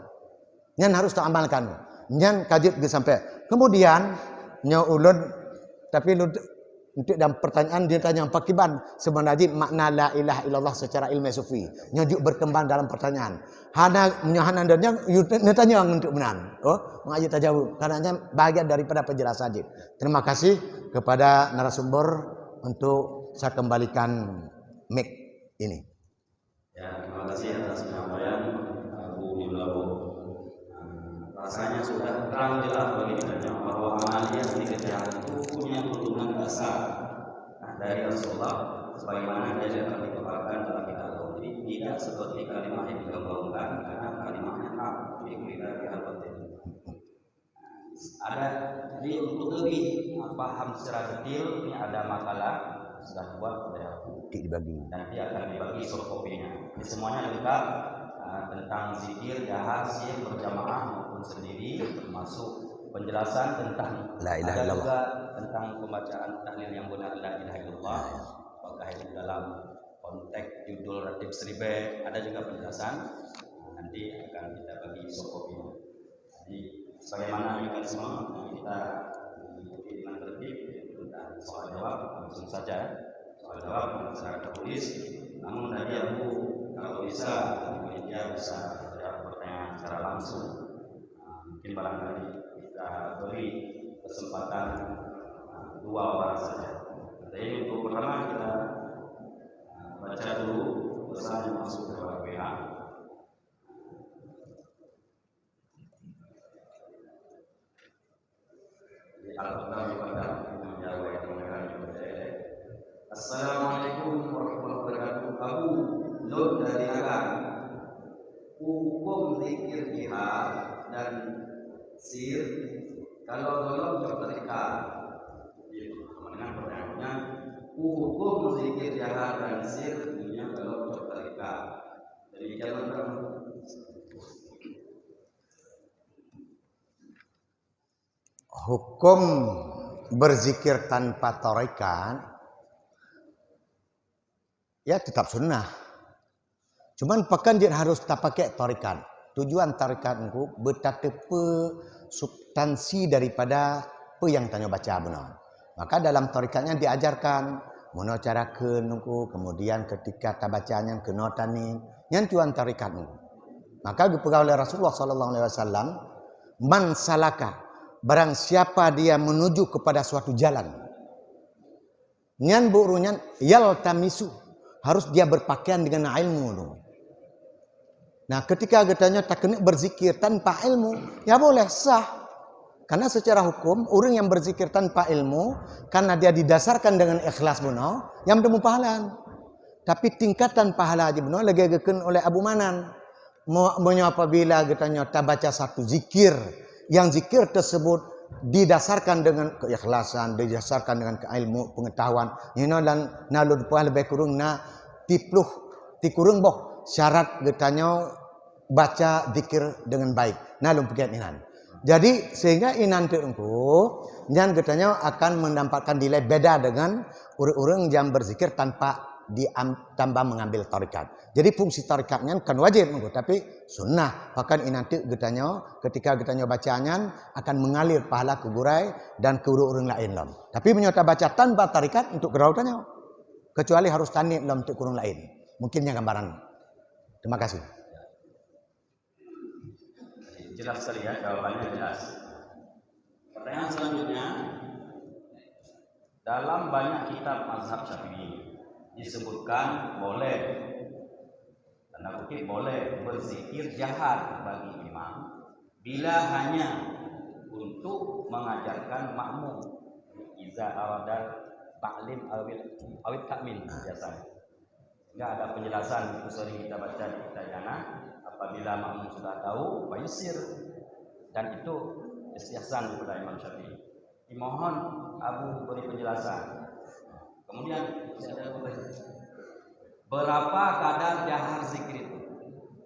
Nyan harus tak amalkan. Nyan kajit ge sampai. Kemudian nya ulun tapi untuk dalam pertanyaan dia tanya pakiban sebenarnya makna la ilaha illallah secara ilmu sufi. Nya juga berkembang dalam pertanyaan. Hana menyohan andanya tanya untuk benar. Oh, mengaji tajawuf. Karena bagian daripada penjelasan. Terima kasih kepada narasumber untuk saya kembalikan mic ini. Ya, terima kasih atas penyampaian Bu Dimlabu. Rasanya sudah terang jelas bagi kita bahwa amalia di kejahatan itu punya tuntunan dasar dari Rasulullah sebagaimana dia akan dikeluarkan dalam kitab Allah. Jadi tidak seperti kalimat yang digabungkan karena kalimatnya hak dikira di al-batin. Ada jadi untuk lebih paham secara detail ini ada makalah sudah buat oleh aku dibagi. Nanti akan dibagi soft copy-nya. Ini semuanya lengkap tentang zikir, jahar, sir, berjamaah maupun sendiri, termasuk penjelasan tentang la ilaha illallah. Juga tentang pembacaan tahlil yang benar la ilaha illallah. Apakah itu dalam konteks judul Ratib Seribe, ada juga penjelasan. Nanti akan kita bagi soft copy-nya. Jadi sebagaimana mekanisme kita mengikuti dengan tertib tentang soal jawab langsung saja. Soal jawab secara tertulis. Namun tadi aku kalau bisa dia bisa menjawab pertanyaan secara langsung. Mungkin barangkali kita beri kesempatan 2 orang saja. Jadi untuk pertama kita baca dulu pesan yang masuk ke WA. Assalamualaikum warahmatullahi wabarakatuh. Abu Lud dari Nagan. Hukum zikir jihad dan sir kalau dalam cerita dengan pertanyaannya hukum zikir jihad dan sir tentunya kalau cerita. Demikian hukum berzikir tanpa tarekat ya tetap sunnah. Cuman pakan dia harus tak pakai tarekat. Tujuan tarekat itu bertata substansi daripada apa yang tanya baca benar. Maka dalam tarekatnya diajarkan mana cara ke nungku, kemudian ketika tak bacanya kena tanin, yang tujuan tarekat itu. Maka dipegang oleh Rasulullah sallallahu alaihi wasallam, man salaka, barang siapa dia menuju kepada suatu jalan. Nyan burunya yaltamisu, harus dia berpakaian dengan ilmu tu. Nah, ketika katanya tak kena berzikir tanpa ilmu, ya boleh sah. Karena secara hukum orang yang berzikir tanpa ilmu karena dia didasarkan dengan ikhlas benar, yang bertemu pahala. Tapi tingkatan pahala aja benar lagi digeken oleh Abu Manan. Monya apabila katanya tak baca satu zikir, yang zikir tersebut didasarkan dengan keikhlasan, didasarkan dengan keilmu, pengetahuan. Ini dan nalud pahala lebih kurang na tipluh tikurung boh syarat getanya baca zikir dengan baik. Nalum pegiat inan. Jadi sehingga inan terungku yang getanya akan mendapatkan nilai beda dengan orang-orang yang berzikir tanpa tambah mengambil tarekat. Jadi fungsi tarekatnya kan wajib tapi sunnah. Bahkan inan getanya ketika getanya bacanya akan mengalir pahala ke gurai dan ke orang lain lam. Tapi menyata baca tanpa tarekat untuk gerautannya kecuali harus tanit lam untuk kurung lain. Mungkinnya gambaran. Terima kasih. Jelas sekali ya, jawabannya jelas. Pertanyaan selanjutnya, dalam banyak kitab mazhab Syafi'i disebutkan boleh, tanda kutip boleh, berzikir jahar bagi imam bila hanya untuk mengajarkan makmum, iza aradal ta'lim awit takmin biasanya. Enggak ada penjelasan, itu sering kita baca di kitab jana, apabila makmum sudah tahu fayusir, dan itu istihsan kepada Imam Syafi'i. Dimohon Abu beri penjelasan. Kemudian berapa kadar jahar zikir itu?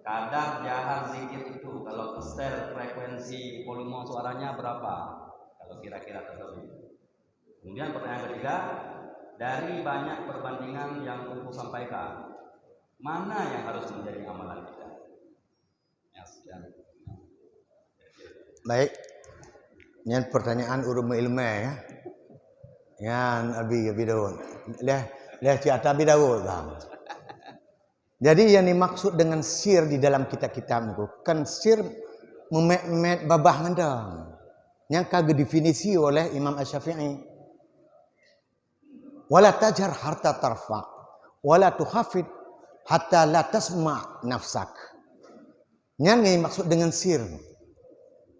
Kadar jahar zikir itu kalau setel frekuensi volume suaranya berapa? Kalau kira-kira tertentu. Kemudian pertanyaan ketiga, dari banyak perbandingan yang Buku sampaikan, mana yang harus menjadi amalan kita? Ya, sekian. Baik. Ini pertanyaan ulama ilmu ya. Yang Abi Daud. Leh cerita Abi Daud. Jadi yang dimaksud dengan sir di dalam kitab-kitab itu kan sir memet babah mandang. Yang kagak definisi oleh Imam Asy-Syafi'i. Wala tajhar hatta tarfa, wala tukhafid hatta la tasma' nafsak. Yang dimaksud dengan sir.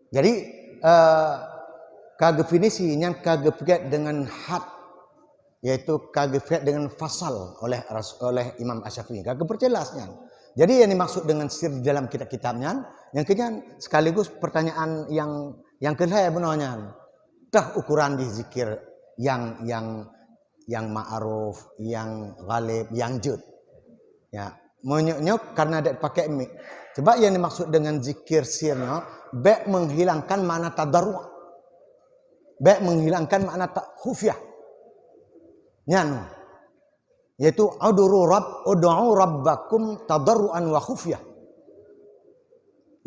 Jadi kagak definisi yang kagak pegat dengan had, yaitu kagak pegat dengan fasal oleh Imam Asy-Syafi'i. Kagak perjelasnya. Jadi yang dimaksud dengan sir di dalam kitab-kitabnya, yang kemudian sekaligus pertanyaan yang kedua benarnya, tah ukuran di zikir yang ma'ruf, yang ghalib, yang jud. Ya, menyok karena ada pakai mik. Sebab yang dimaksud dengan zikir sirnya, baik menghilangkan makna tadarru', baik menghilangkan makna khufyah. Nyanu. Yaitu ud'u rabbakum tadarruan wa khufyah.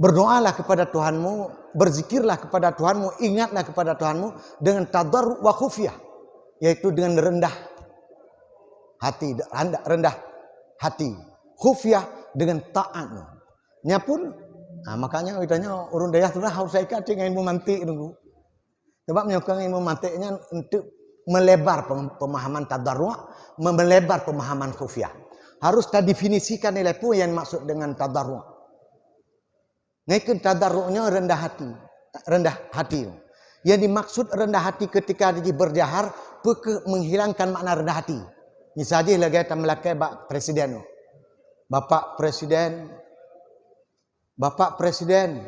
Berdoalah kepada Tuhanmu, berzikirlah kepada Tuhanmu, ingatlah kepada Tuhanmu dengan tadarru' wa khufyah, yaitu dengan rendah hati, rendah hati, khufyah dengan taat. Nya pun, makanya ditanya urun daya sudah harus saya kata dengan ilmu mantik nunggu. Sebab menyokong ilmu mantiknya untuk melebar pemahaman tadarru', melebar pemahaman khufyah. Harus terdefinisikan nilai pun yang maksud dengan tadarru'. Ngikut tadarru'nya rendah hati. Yang dimaksud rendah hati ketika dia berjahar, menghilangkan makna rendah hati. Misalnya lagi kita melakai presiden. Bapak Presiden,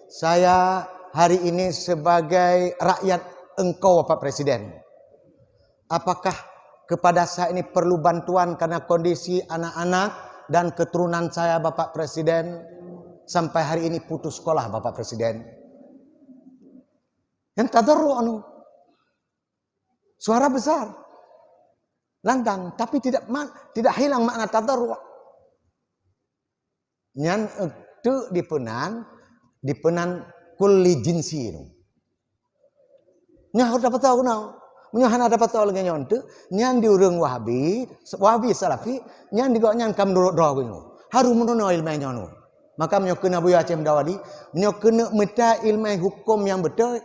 saya hari ini sebagai rakyat engkau Bapak Presiden. Apakah kepada saya ini perlu bantuan karena kondisi anak-anak dan keturunan saya Bapak Presiden sampai hari ini putus sekolah Bapak Presiden. Yang tadarru' suara besar, lantang, tapi tidak hilang makna tadarru'. Yang itu dipenan kulli jinsi itu. Nya harus dapat tahu Menyohana dapat tahu lagi nyontu, nyan diurung Wahabi Salafi, nyan digoknya kam dorok doa haru menuno ilmu nyono. Maka menyokena Abu Aceh Dawadi, menyokena minta ilmu hukum yang betul,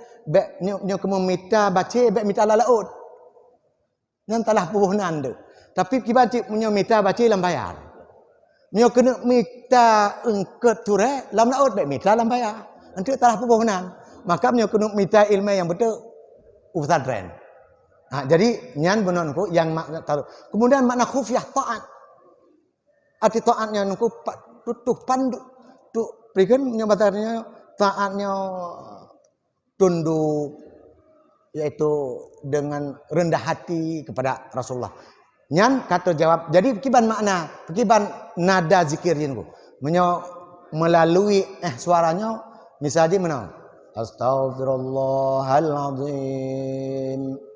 menyokena minta baca, minta lalaut. Nyan telah puhunan tu. Tapi kibaci menyokena baca lam bayar. Menyokena minta engket ture, lam laut, minta lam bayar. Nanti telah puhunan. Maka menyokena minta ilmu yang betul, urusan tren. Jadi nyan benonku yang makna taruh. Kemudian makna khufyah taat. Arti taatnya nungku tutuh pandu tu berikan nyabatannya taatnya tunduk, yaitu dengan rendah hati kepada Rasulullah. Nyan kata jawab. Jadi kiban nada zikirnya nungku. Melalui suaranya misalnya mana? Astaghfirullahaladzim.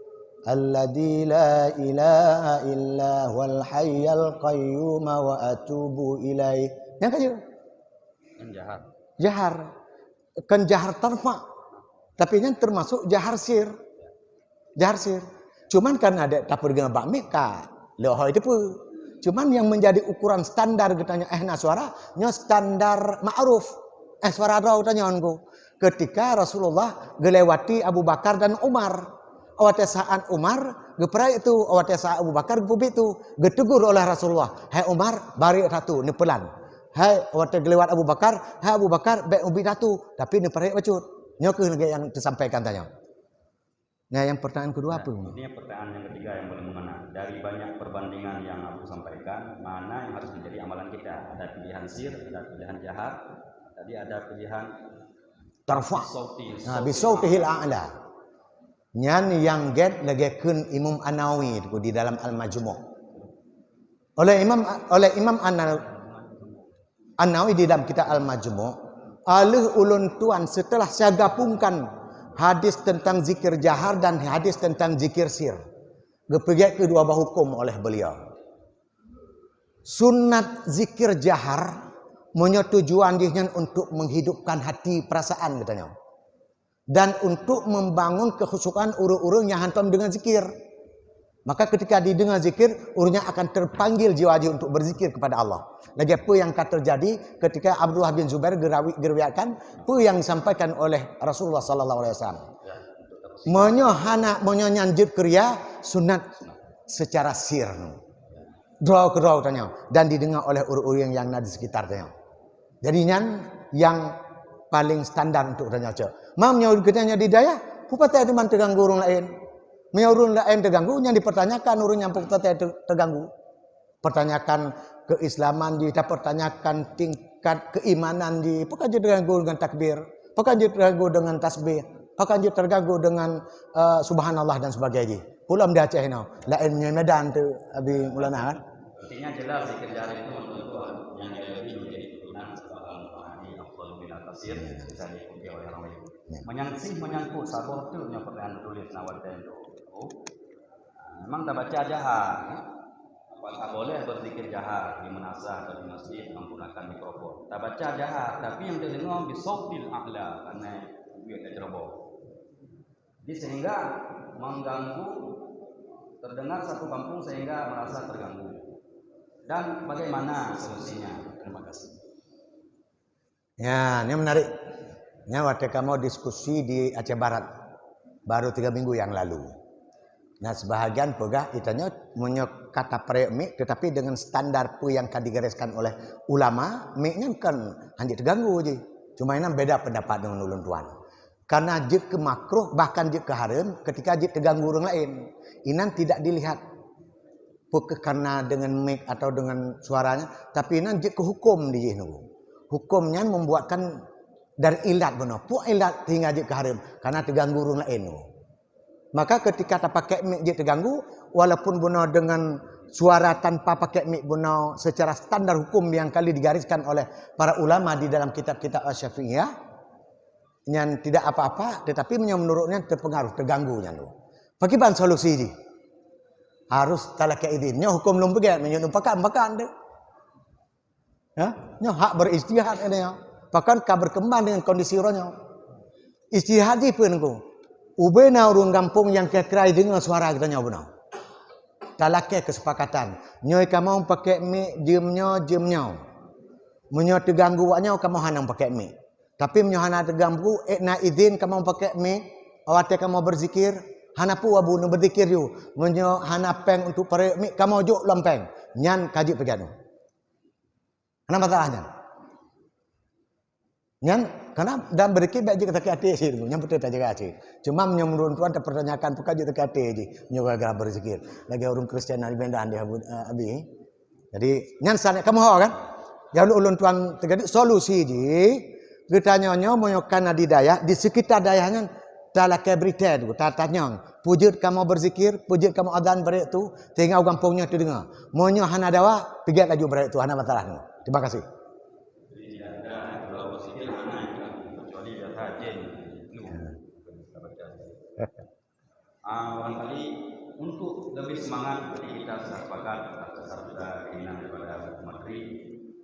Alladzi la ilaha illa huwal hayyul qayyum wa atubu ilaih. Yang kaji. Jahar. Kan jahar tarfa. Tapi yang termasuk jahar sir. Jahar sir. Cuman kan ada tapur dengan bakmi ka. Loh itu pun. Cuman yang menjadi ukuran standar katanya suara nya standar ma'ruf. Suara ada tanya onku. ketika Rasulullah gelewati Abu Bakar dan Umar. Awatnya saat Umar geperai itu, awatnya saat Abu Bakar gepubi itu, getegur oleh Rasulullah, hai Umar, bari ratu, ni pelan. Hai awatnya gelewat Abu Bakar, hai Abu Bakar, baik ubi ratu, tapi ni perai bacut. Nyok yang disampaikan tanya. Nah, yang pertanyaan kedua apa? Ini pertanyaan yang ketiga yang boleh mengena. Dari banyak perbandingan yang aku sampaikan, mana yang harus menjadi amalan kita? Ada pilihan sir, ada pilihan jahat, tadi ada pilihan Tarfa. Nah, bisautihil a'la. Nyan yang get legekeun Imam An-Nawawi di dalam Al-Majmu'. Oleh Imam An-Nawawi di dalam kitab Al-Majmu', alih ulun tuan setelah saya gabungkan hadis tentang zikir jahar dan hadis tentang zikir sir. Gepegiat kedua hukum oleh beliau. Sunat zikir jahar menyetujuan dihnya untuk menghidupkan hati perasaan katanya. Dan untuk membangun kekhusyukan urung-urung yang hantam dengan zikir. Maka ketika didengar zikir, urungnya akan terpanggil jiwa-jiwa untuk berzikir kepada Allah. Lagi apa yang akan terjadi ketika Abdullah bin Zubair geriwayatkan apa yang disampaikan oleh Rasulullah sallallahu alaihi wasallam. Menyanjut kriya sunat secara sir. Draw tanya dan didengar oleh urung-urung yang ada di sekitarnya. Jadinya yang paling standar untuk tanya cak. Mam nyaur kitanya di daya, pupatay teman terganggu orang lain. Menyaurun lain terganggu, yang dipertanyakan urung yang pupatay terganggu. Pertanyakan keislaman di, pertanyakan tingkat keimanan di, apakah dia terganggu dengan takbir, apakah dia terganggu dengan tasbih, apakah dia terganggu dengan subhanallah dan sebagainya. Pulang dia Aceh no, lainnya medan tu abi mulana kan. Intinya jelas zikir jahar itu menentukan yang lebih menjadi turunan sebagai ahli afdalul bil tafsir bisa diikuti oleh orang lain. Menyangkut sabor tu yang pertanyaan tulis nawaten tu. Memang tak baca jahar. Apakah boleh berzikir jahar di menasah atau di masjid menggunakan mikrofon? Tak baca jahar, tapi yang terdengar bisautil a'la karena dia terjeroboh. Jadi sehingga mengganggu terdengar satu kampung sehingga merasa terganggu. Dan bagaimana solusinya? Terima kasih. Ya, ini menarik. Ini waktu kamu diskusi di Aceh Barat baru 3 minggu yang lalu. Nah, sebahagian pegah itanya punya kata prek mik, tetapi dengan standar pu yang digariskan oleh ulama, miknya kan hanya terganggu je. Cuma ini beda pendapat dengan ulun tuan. Karena jik ke makruh bahkan jik ke haram ketika jik terganggu orang lain. Inan tidak dilihat karena dengan mik atau dengan suaranya, tapi inan jik ke hukum di jih. Hukumnya membuatkan dari ilat benar. Pu ilat hingga jik ke haram karena terganggu orang lain. Maka ketika tak pakai mik jik terganggu, walaupun benar dengan suara tanpa pakai mik benar secara standar hukum yang kali digariskan oleh para ulama di dalam kitab-kitab Asy-Syafi'iyah, yang tidak apa-apa, tetapi menurutnya terpengaruh, terganggunya. Bagaimana solusi ini? Harus talak idinnya hukum belum begitu, menyumpakan deh. Ya, hak beristihad ini ya. Bahkan kau berkembang dengan kondisi orangnya. Istihad pun aku. Ubena urung kampung yang kekerai dengan suara kita nyawa benar. Talak kesepakatan. Nyoy kamu pakai mik jemnya. Menyo terganggu waknya kamu hanam pakai mik. Tapi menyo hana terganggu na izin kamu pakai mik. Awatnya kamu berzikir. Hana pu abu nu berzikir you. Menyo hana peng untuk pakai mik kamu juk lempeng. Nyan kaji pegan. Hana masalahnya. Nyan karena dan berzikir baik kita hati sih. Nyan betul tak jaga hati. Cuma menurut tuan terpertanyakan pun kaji hati je. Menyo gara berzikir. Lagi orang Kristen hari bendan dia abi. Jadi nyan sana kamu hawa kan? Jangan ulun tuan terjadi solusi je. Kita nyonya menyokan di daya di sekitar dayanya talak berita tu tatanya. Pujud kamu berzikir, pujud kamu adzan berik tu, tinggal kampungnya tu dengar. Monyo hana dawa, pigat laju berik tu hana masalah ni. Terima kasih. Barangkali untuk lebih semangat jadi kita sudah sepakat atas sudah keinginan daripada Menteri.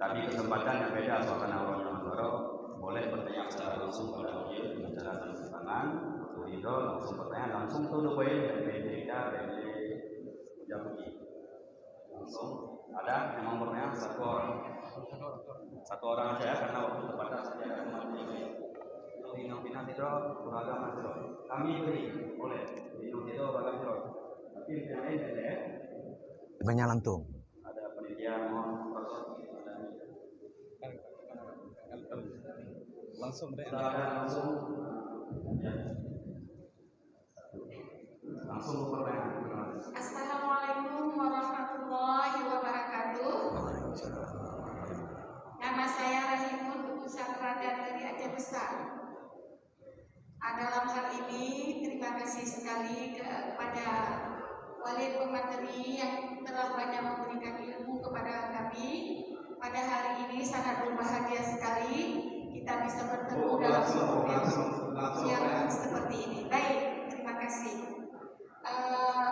Tadi kesempatan yang beda suasana orang Negara boleh bertanya secara langsung pada beliau dengan cara tanda tangan atau ridho langsung bertanya langsung tu boleh dari cerita dari Jabuki langsung ada yang mau bertanya satu orang aja ya karena waktu terbatas saja ada Menteri. pinang-pinang itu beragam itu. Kami beri oleh pinang itu beragam itu. Tapi yang lain ada ya. Banyak lantung. Ada penelitian mohon proses langsung deh. Langsung ya. Langsung pertanyaan. Assalamualaikum warahmatullahi wabarakatuh. Nama saya Rahimun Dukusan Radan dari Aceh Besar. Dalam hal ini terima kasih sekali kepada wali pemateri yang telah banyak memberikan ilmu kepada kami. Pada hari ini sangat berbahagia sekali kita bisa bertemu dalam forum yang seperti ini. Baik, terima kasih.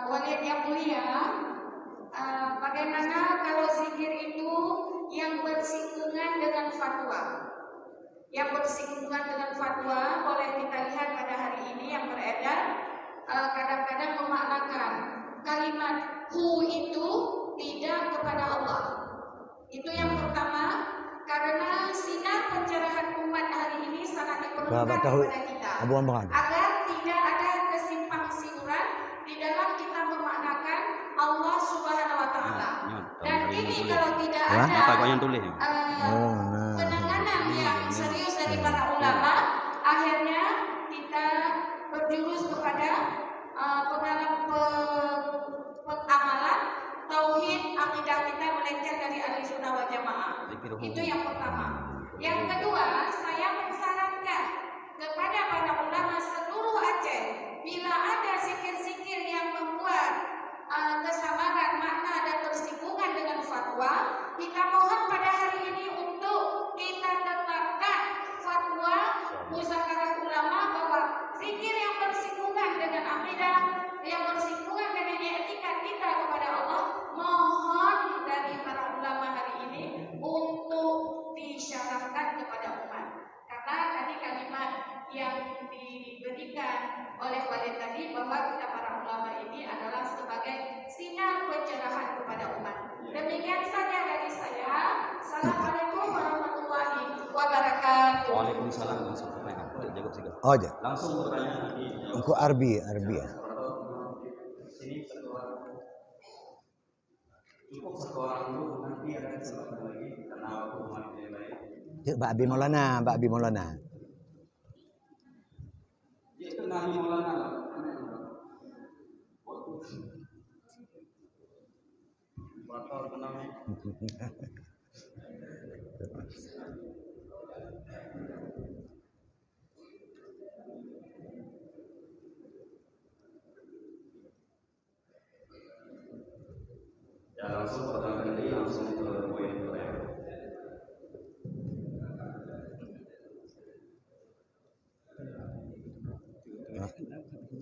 Wali yang mulia, bagaimana kalau zikir itu yang bersinggungan dengan fatwa? Yang bersinggungan dengan fatwa boleh kita lihat pada hari ini yang beredar kadang-kadang memaknakan kalimat hu itu tidak kepada Allah. Itu yang pertama, karena sinar pencerahan umat hari ini sangat diperlukan kepada kita agar tidak ada kesimpang siuran di dalam kita memaknakan Allah Subhanahu wa Ta'ala. Dan ini kalau tidak ada penanganan yang serius dari para ulama, akhirnya kita berjurus kepada pengamalan tauhid akidah kita melenceng dari ahli sunnah wal jamaah. Itu yang pertama. Yang kedua, saya mensyaratkan kepada para ulama seluruh Aceh, bila ada zikir-zikir yang membuat kesamaran makna dan bersinggungan dengan fatwa, kita mohon pada hari ini untuk kita tetapkan fatwa musyawarah ulama bahwa zikir yang bersinggungan dengan akidah, yang bersinggungan dengan etika kita kepada Allah, mohon dari para ulama hari ini untuk disyaratkan kepada umat. Karena tadi kalimat yang diberikan oleh wali tadi bahwa kita para ulama ini adalah sebagai sinar pencerahan kepada umat. Demikian saja dari saya. Assalamualaikum warahmatullahi wabarakatuh. Waalaikumsalam langsung pertanyaan. Oh aja. Langsung pertanyaan nanti. Engko Arbi ya. Sini cukup satu orang dulu, nanti ada kesempatan lagi karena waktu makin baik. Mbak Abi Maulana. Itu Nabi Maulana lah. Bakal kenalnya. Ya langsung pertanyaan ini langsung ke poin ya.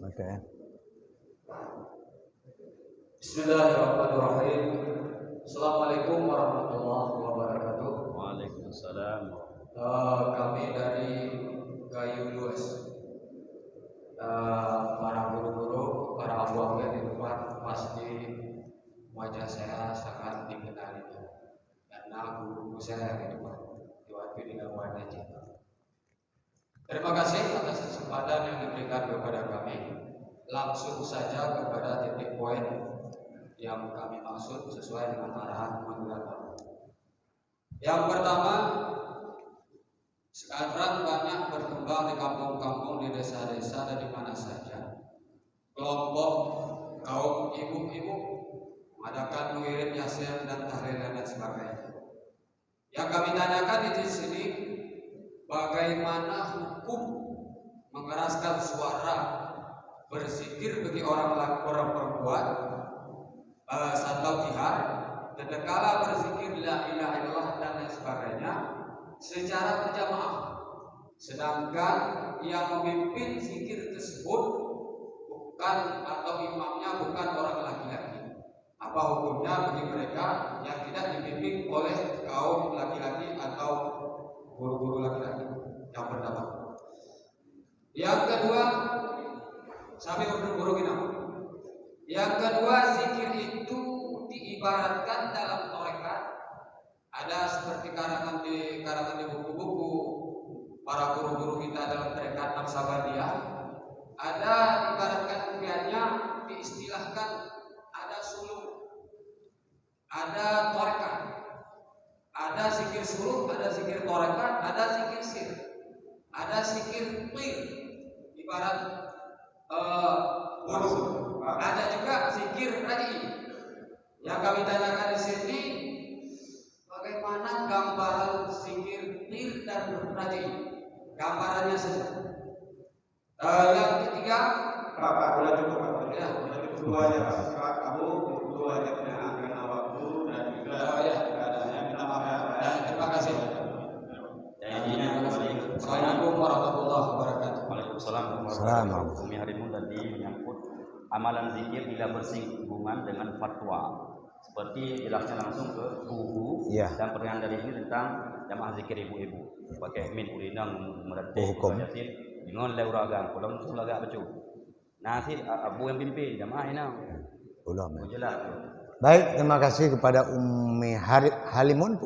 Oke. Bismillahirrahmanirrahim. Assalamualaikum warahmatullahi wabarakatuh. Waalaikumsalam. Kami dari Kayu Luas, para guru-guru, para abang yang di depan, pasti wajah saya sangat dikenali karena guru-guru saya di depan diwakili dengan warna cinta. Terima kasih atas kesempatan yang diberikan kepada kami. Langsung saja kepada titik poin yang kami maksud sesuai dengan arahan moderator. Yang pertama, sekarang banyak berkembang di kampung-kampung, di desa-desa dan di mana saja kelompok kaum ibu-ibu mengadakan wirid yasin dan tahlilan dan sebagainya. Yang kami tanyakan di sini, bagaimana hukum mengeraskan suara berzikir bagi orang perempuan atau jihad, tatkala berzikir la ilaha illallah dan lain sebagainya secara berjamaah, sedangkan yang memimpin zikir tersebut bukan atau imamnya bukan orang laki-laki. Apa hukumnya bagi mereka yang tidak dibimbing oleh kaum laki-laki atau guru-guru laki-laki? Yang pertama. Yang kedua, sampai guru-guru kita. Yang kedua, zikir itu diibaratkan dalam tarekat. Ada seperti karangan di buku-buku para guru-guru kita dalam tarekat Naqsabandiyah, ada ibaratkan kemudiannya diistilahkan ada suluk, ada torekat, ada zikir suluk, ada zikir torekat, ada zikir sir, ada zikir qir, ibarat ada juga zikir raji. Yang kami tanyakan di sini, bagaimana gambaran zikir qir dan raji? Gambarannya saja. Yang ketiga, Pak, udah cukup Pak. Ya. Udah cukup dua aja Pak. Kamu dua aja karena waktu dan juga keadaannya. Minta maaf ya Pak. Terima kasih. Assalamualaikum warahmatullahi wabarakatuh. Waalaikumsalam warahmatullahi wabarakatuh. Umi Harimu tadi menyangkut amalan zikir bila bersinggungan dengan fatwa. Seperti jelasnya langsung ke buku dan pertanyaan dari ini tentang jamaah zikir ibu-ibu. Pakai min ulinang meratih yasin dengan leuragang pulang sulaga bacu. Nanti abu yang pimpin jamaah ini. Ulama. Jelas. Baik, terima kasih kepada Umi Harimun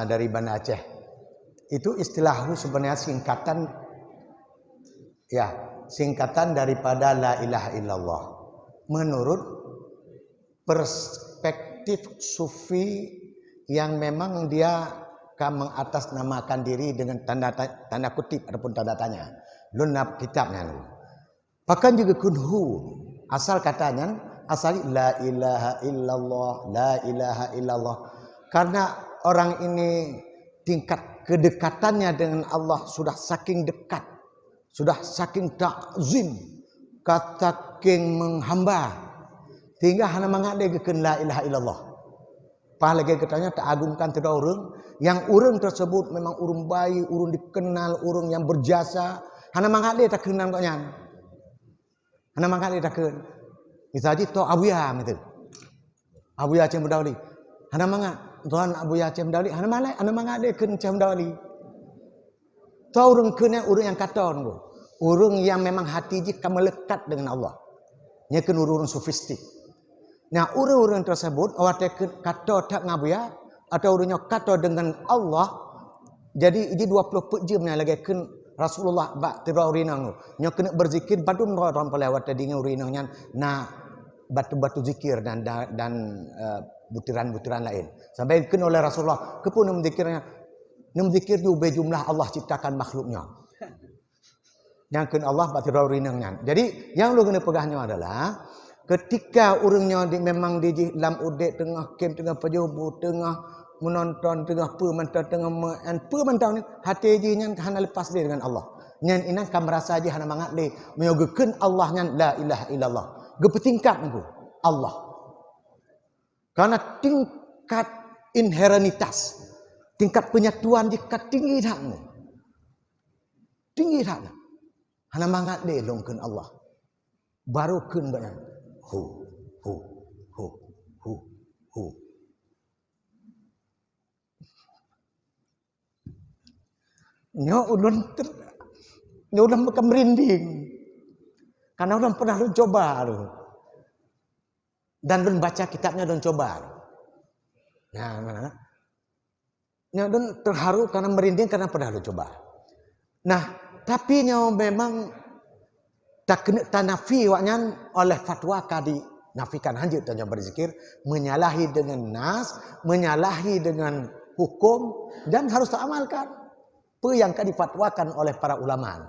dari Banda Aceh. Itu istilahnya sebenarnya singkatan daripada la ilaha illallah. Menurut perspektif sufi yang memang dia akan mengatasnamakan diri dengan tanda kutip ataupun tanda tanya. Lunab kitabnya. Bahkan juga kunhu asal katanya asal la ilaha illallah, la ilaha illallah. Karena orang ini tingkat kedekatannya dengan Allah sudah saking dekat, sudah saking takzim, saking menghamba, sehingga hana mengadegakeun la ilaha illallah. Pahalagi katanya tak agungkan tidak orang yang orang tersebut memang urang baik, urang dikenal, urang yang berjasa. Hana mangade tak kenal kok nyan. Hana mangade tak kenal. Misalnya to Abuya gitu. Abuya Aceh Mendawli. Hana mangat tuan Abuya Aceh Mendawli. Hana mangade keun Aceh Mendawli. To urang keun urang yang katon go. Urang yang memang hati jika melekat dengan Allah. Nya keun urang sofistik. Nah, orang-orang tersebut awak kata tak ngabuya atau orangnya kata dengan Allah. Jadi ini 24 jam lagi kan Rasulullah bak tira urinang. Nya kena berzikir badum orang pelawat tadi urinangnya na batu-batu zikir dan butiran-butiran lain. Sampai kena oleh Rasulullah kepun menzikirnya. Menzikir juga jumlah Allah ciptakan makhluknya. Yang kena Allah bak tira urinangnya. Jadi yang lu kena pegahnya adalah ketika orangnya memang di dalam udek tengah kem tengah pejubu tengah menonton tengah mentau ni hati jinya hana lepas dia dengan Allah. Nyan ina kam merasa aja hana mangat le meyogekeun Allah nyan la ilaha illallah. Gepetingkat engko Allah. Karena tingkat inherenitas, tingkat penyatuan jika tinggi dak. Tinggi dak. Hana mangat le longkeun Allah. Baru keun banyak. Hu. Nyo ulun bukan merinding. Karena ulun pernah coba lu. Dan ulun baca kitabnya ulun coba. Nah. Nyo ulun terharu karena merinding karena pernah lu coba. Nah, tapi nyo memang tak kena tanafi waknya oleh fatwa kadi nafikan hanjut tanya berzikir menyalahi dengan nas, menyalahi dengan hukum dan harus teramalkan apa yang difatwakan oleh para ulama.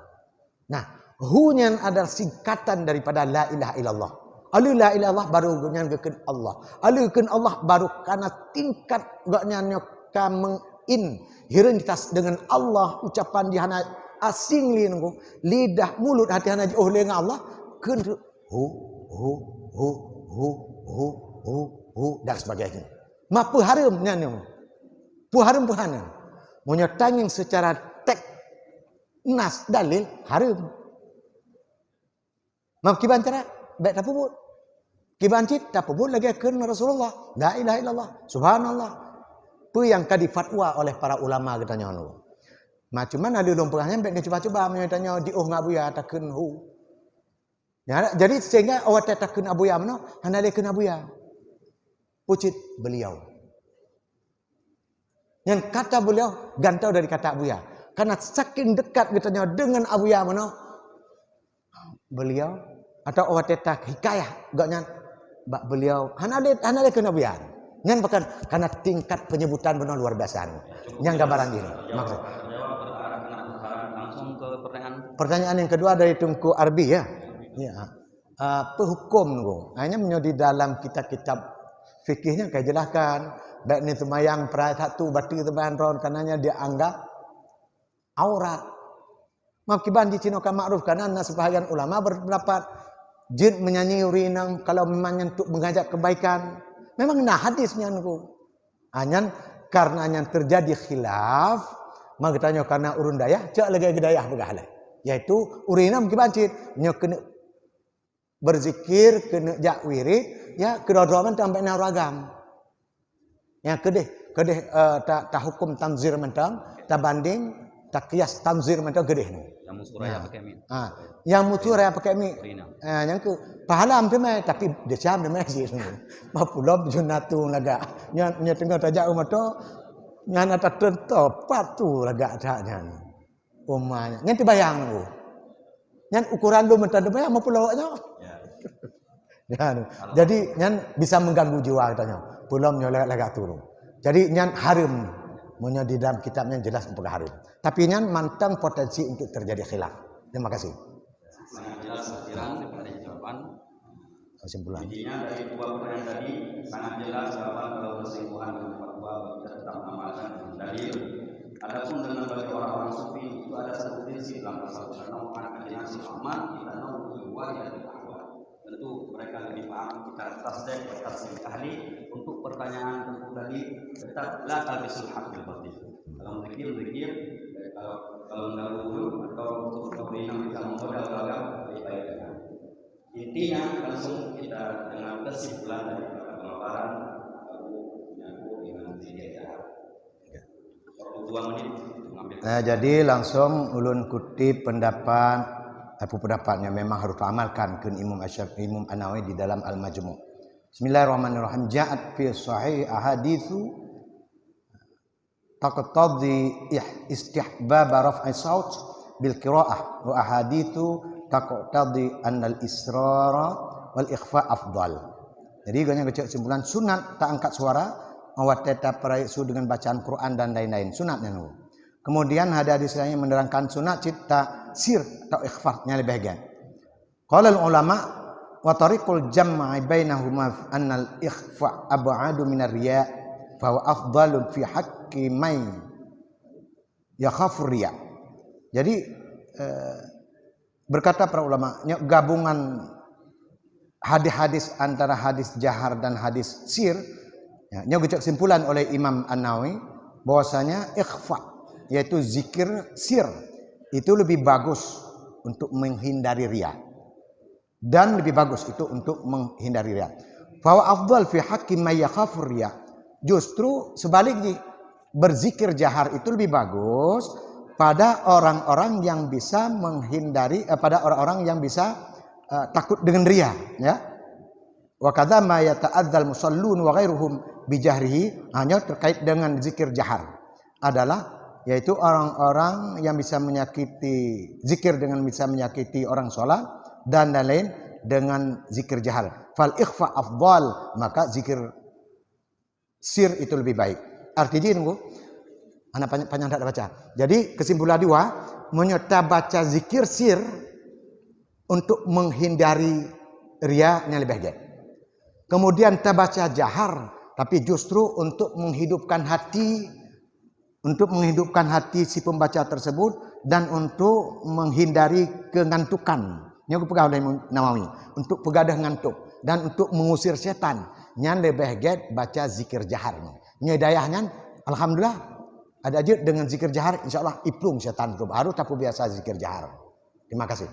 Nah, hunyan adalah singkatan daripada la ilaha illallah. Alu la ilaha illallah baru gunyan keun Allah. Alu keun Allah baru karena tingkat gaknya nyoka mengin hirenitas dengan Allah ucapan dihana asing li nunggu lidah mulut hati hana oh dengan Allah keun hu dan sebagainya. Mapu haramnya nyu. Pu haram puhana. Menyetangin secara tek nas dalil haram. Mau kiban cara baik tak puput. Kiban cit tak puput lagi keun Rasulullah. La ilaha illallah. Subhanallah. Pu yang kadi fatwa oleh para ulama katanya anu. Macam mana ada lompahnya baik cuba-cuba menyatanya di ngabuya takun hu. Ya, jadi sehingga awak takun abuya mana hana le kun abuya. Pucit beliau. Yang kata beliau gantau dari kata Abuya. Karena saking dekat katanya dengan Abuya mana beliau atau awateta hikayah gaknya bak beliau hanale kena Abuya. Nyan bahkan karena tingkat penyebutan benar luar biasa. Yang gambaran ini. Maksud. Langsung ke pertanyaan yang kedua dari Tunku Arbi ya. Ya. Pehukum nunggu. Hanya menjadi dalam kitab-kitab fikihnya kayak jelaskan. Baik ni temayang perai satu batu temayang ron karenanya dia anggap aurat. Makiban di Cina kan makruf karena sebahagian ulama berpendapat jin menyanyi urinang kalau memang untuk mengajak kebaikan. Memang nah hadisnya nunggu. Hanya karena yang terjadi khilaf. Maka tanya karena urun dayah, cak lagi dayah begalah. Yaitu urinang makiban nya kena berzikir kena jak wirid ya kedua-dua sampai naragam. Yang kedeh tak hukum tanzir mentang, tak banding, tak kias tanzir mentang kedeh ni. Yang musuraya pakai mi. Yang musuraya pakai mi. Yang ke pahala am mai tapi dia cam dia mai sih. Mapulom junatu laga. Nya tengah tajak umat tu ngan ata tentu patu laga adanya. Umanya. Ngan bayang tu. Ngan ukuran lu mentang bayang mapulawaknya. Jadi nyan bisa mengganggu jiwa katanya. Belum nyolek lagi turun. Jadi nyan haram. Punya di dalam kitabnya jelas untuk haram. Tapi nyan mantang potensi untuk terjadi khilaf. Terima kasih. Sangat jelas akhiran daripada jawaban. Kesimpulan. Intinya dari dua pertanyaan tadi sangat jelas jawaban kalau kesimpulan dan fatwa kita tetap mengamalkan dalil. Adapun dengan bagi orang-orang sufi itu ada satu prinsip dalam pasal karena ajinasi aman kita tahu keluar dan tentu mereka lebih paham kita tasdek tasdek ahli untuk pertanyaan tentu tadi tetap la talbisul haq bil batil. Kalau zikir kalau dahulu atau untuk yang bisa memodal dalam baik-baik. Intinya langsung kita dengar kesimpulan dari pemaparan Abu Nyaku dengan Zidaya. 2 menit mengambil. Nah, jadi langsung ulun kutip pendapatnya memang harus diamalkan ke Imam Asy-Syafi'i Imam An-Nawawi di dalam Al-Majmu'. Bismillahirrahmanirrahim. Ja'at fi sahih ahaditsu taqtadhi istihbab raf'i saut bil qira'ah wa ahaditsu taqtadhi annal israra wal ikhfa afdal. Jadi ganya kesimpulan sunat tak angkat suara awat tetap peraisu dengan bacaan Quran dan lain-lain sunatnya nu. Kemudian ada hadis lain yang menerangkan sunat cipta sir atau ikhfa'nya lebih baik. Qala ulama wa tariqul jam'i bainahuma annal ikhfa' ab'adu min ar-riya' fa huwa afdalun fi haqqi man yakhafu riya'. Jadi berkata para ulama gabungan hadis-hadis antara hadis jahar dan hadis sir nya kesimpulan oleh Imam An-Nawawi bahwasanya ikhfa' yaitu zikir sir itu lebih bagus untuk menghindari riya dan lebih bagus itu untuk menghindari riya. Fa wa afdal fi haqqi may yakhafur riya. Justru sebaliknya berzikir jahar itu lebih bagus pada orang-orang yang bisa menghindari pada orang-orang yang bisa takut dengan riya ya. Wa kadza ma yata'adzal musallun wa ghairuhum bi jahrihi hanya terkait dengan zikir jahar adalah yaitu orang-orang yang bisa menyakiti zikir dengan bisa menyakiti orang sholat dan lain-lain dengan zikir jahar. Fal ikhfa afdal, maka zikir sir itu lebih baik. Artinya nunggu anak panjang tak baca. Jadi kesimpulan dua, menyerta baca zikir sir untuk menghindari riya yang lebih baik. Kemudian tak baca jahar, tapi justru untuk menghidupkan hati si pembaca tersebut dan untuk menghindari kengantukan. Ini aku pegang oleh Nawawi untuk pegadah ngantuk dan untuk mengusir setan. Nyan lebih baik baca zikir jahar. Nyedayahnya alhamdulillah ada aja dengan zikir jahar insyaallah iplung setan itu baru tapi biasa zikir jahar. Terima kasih.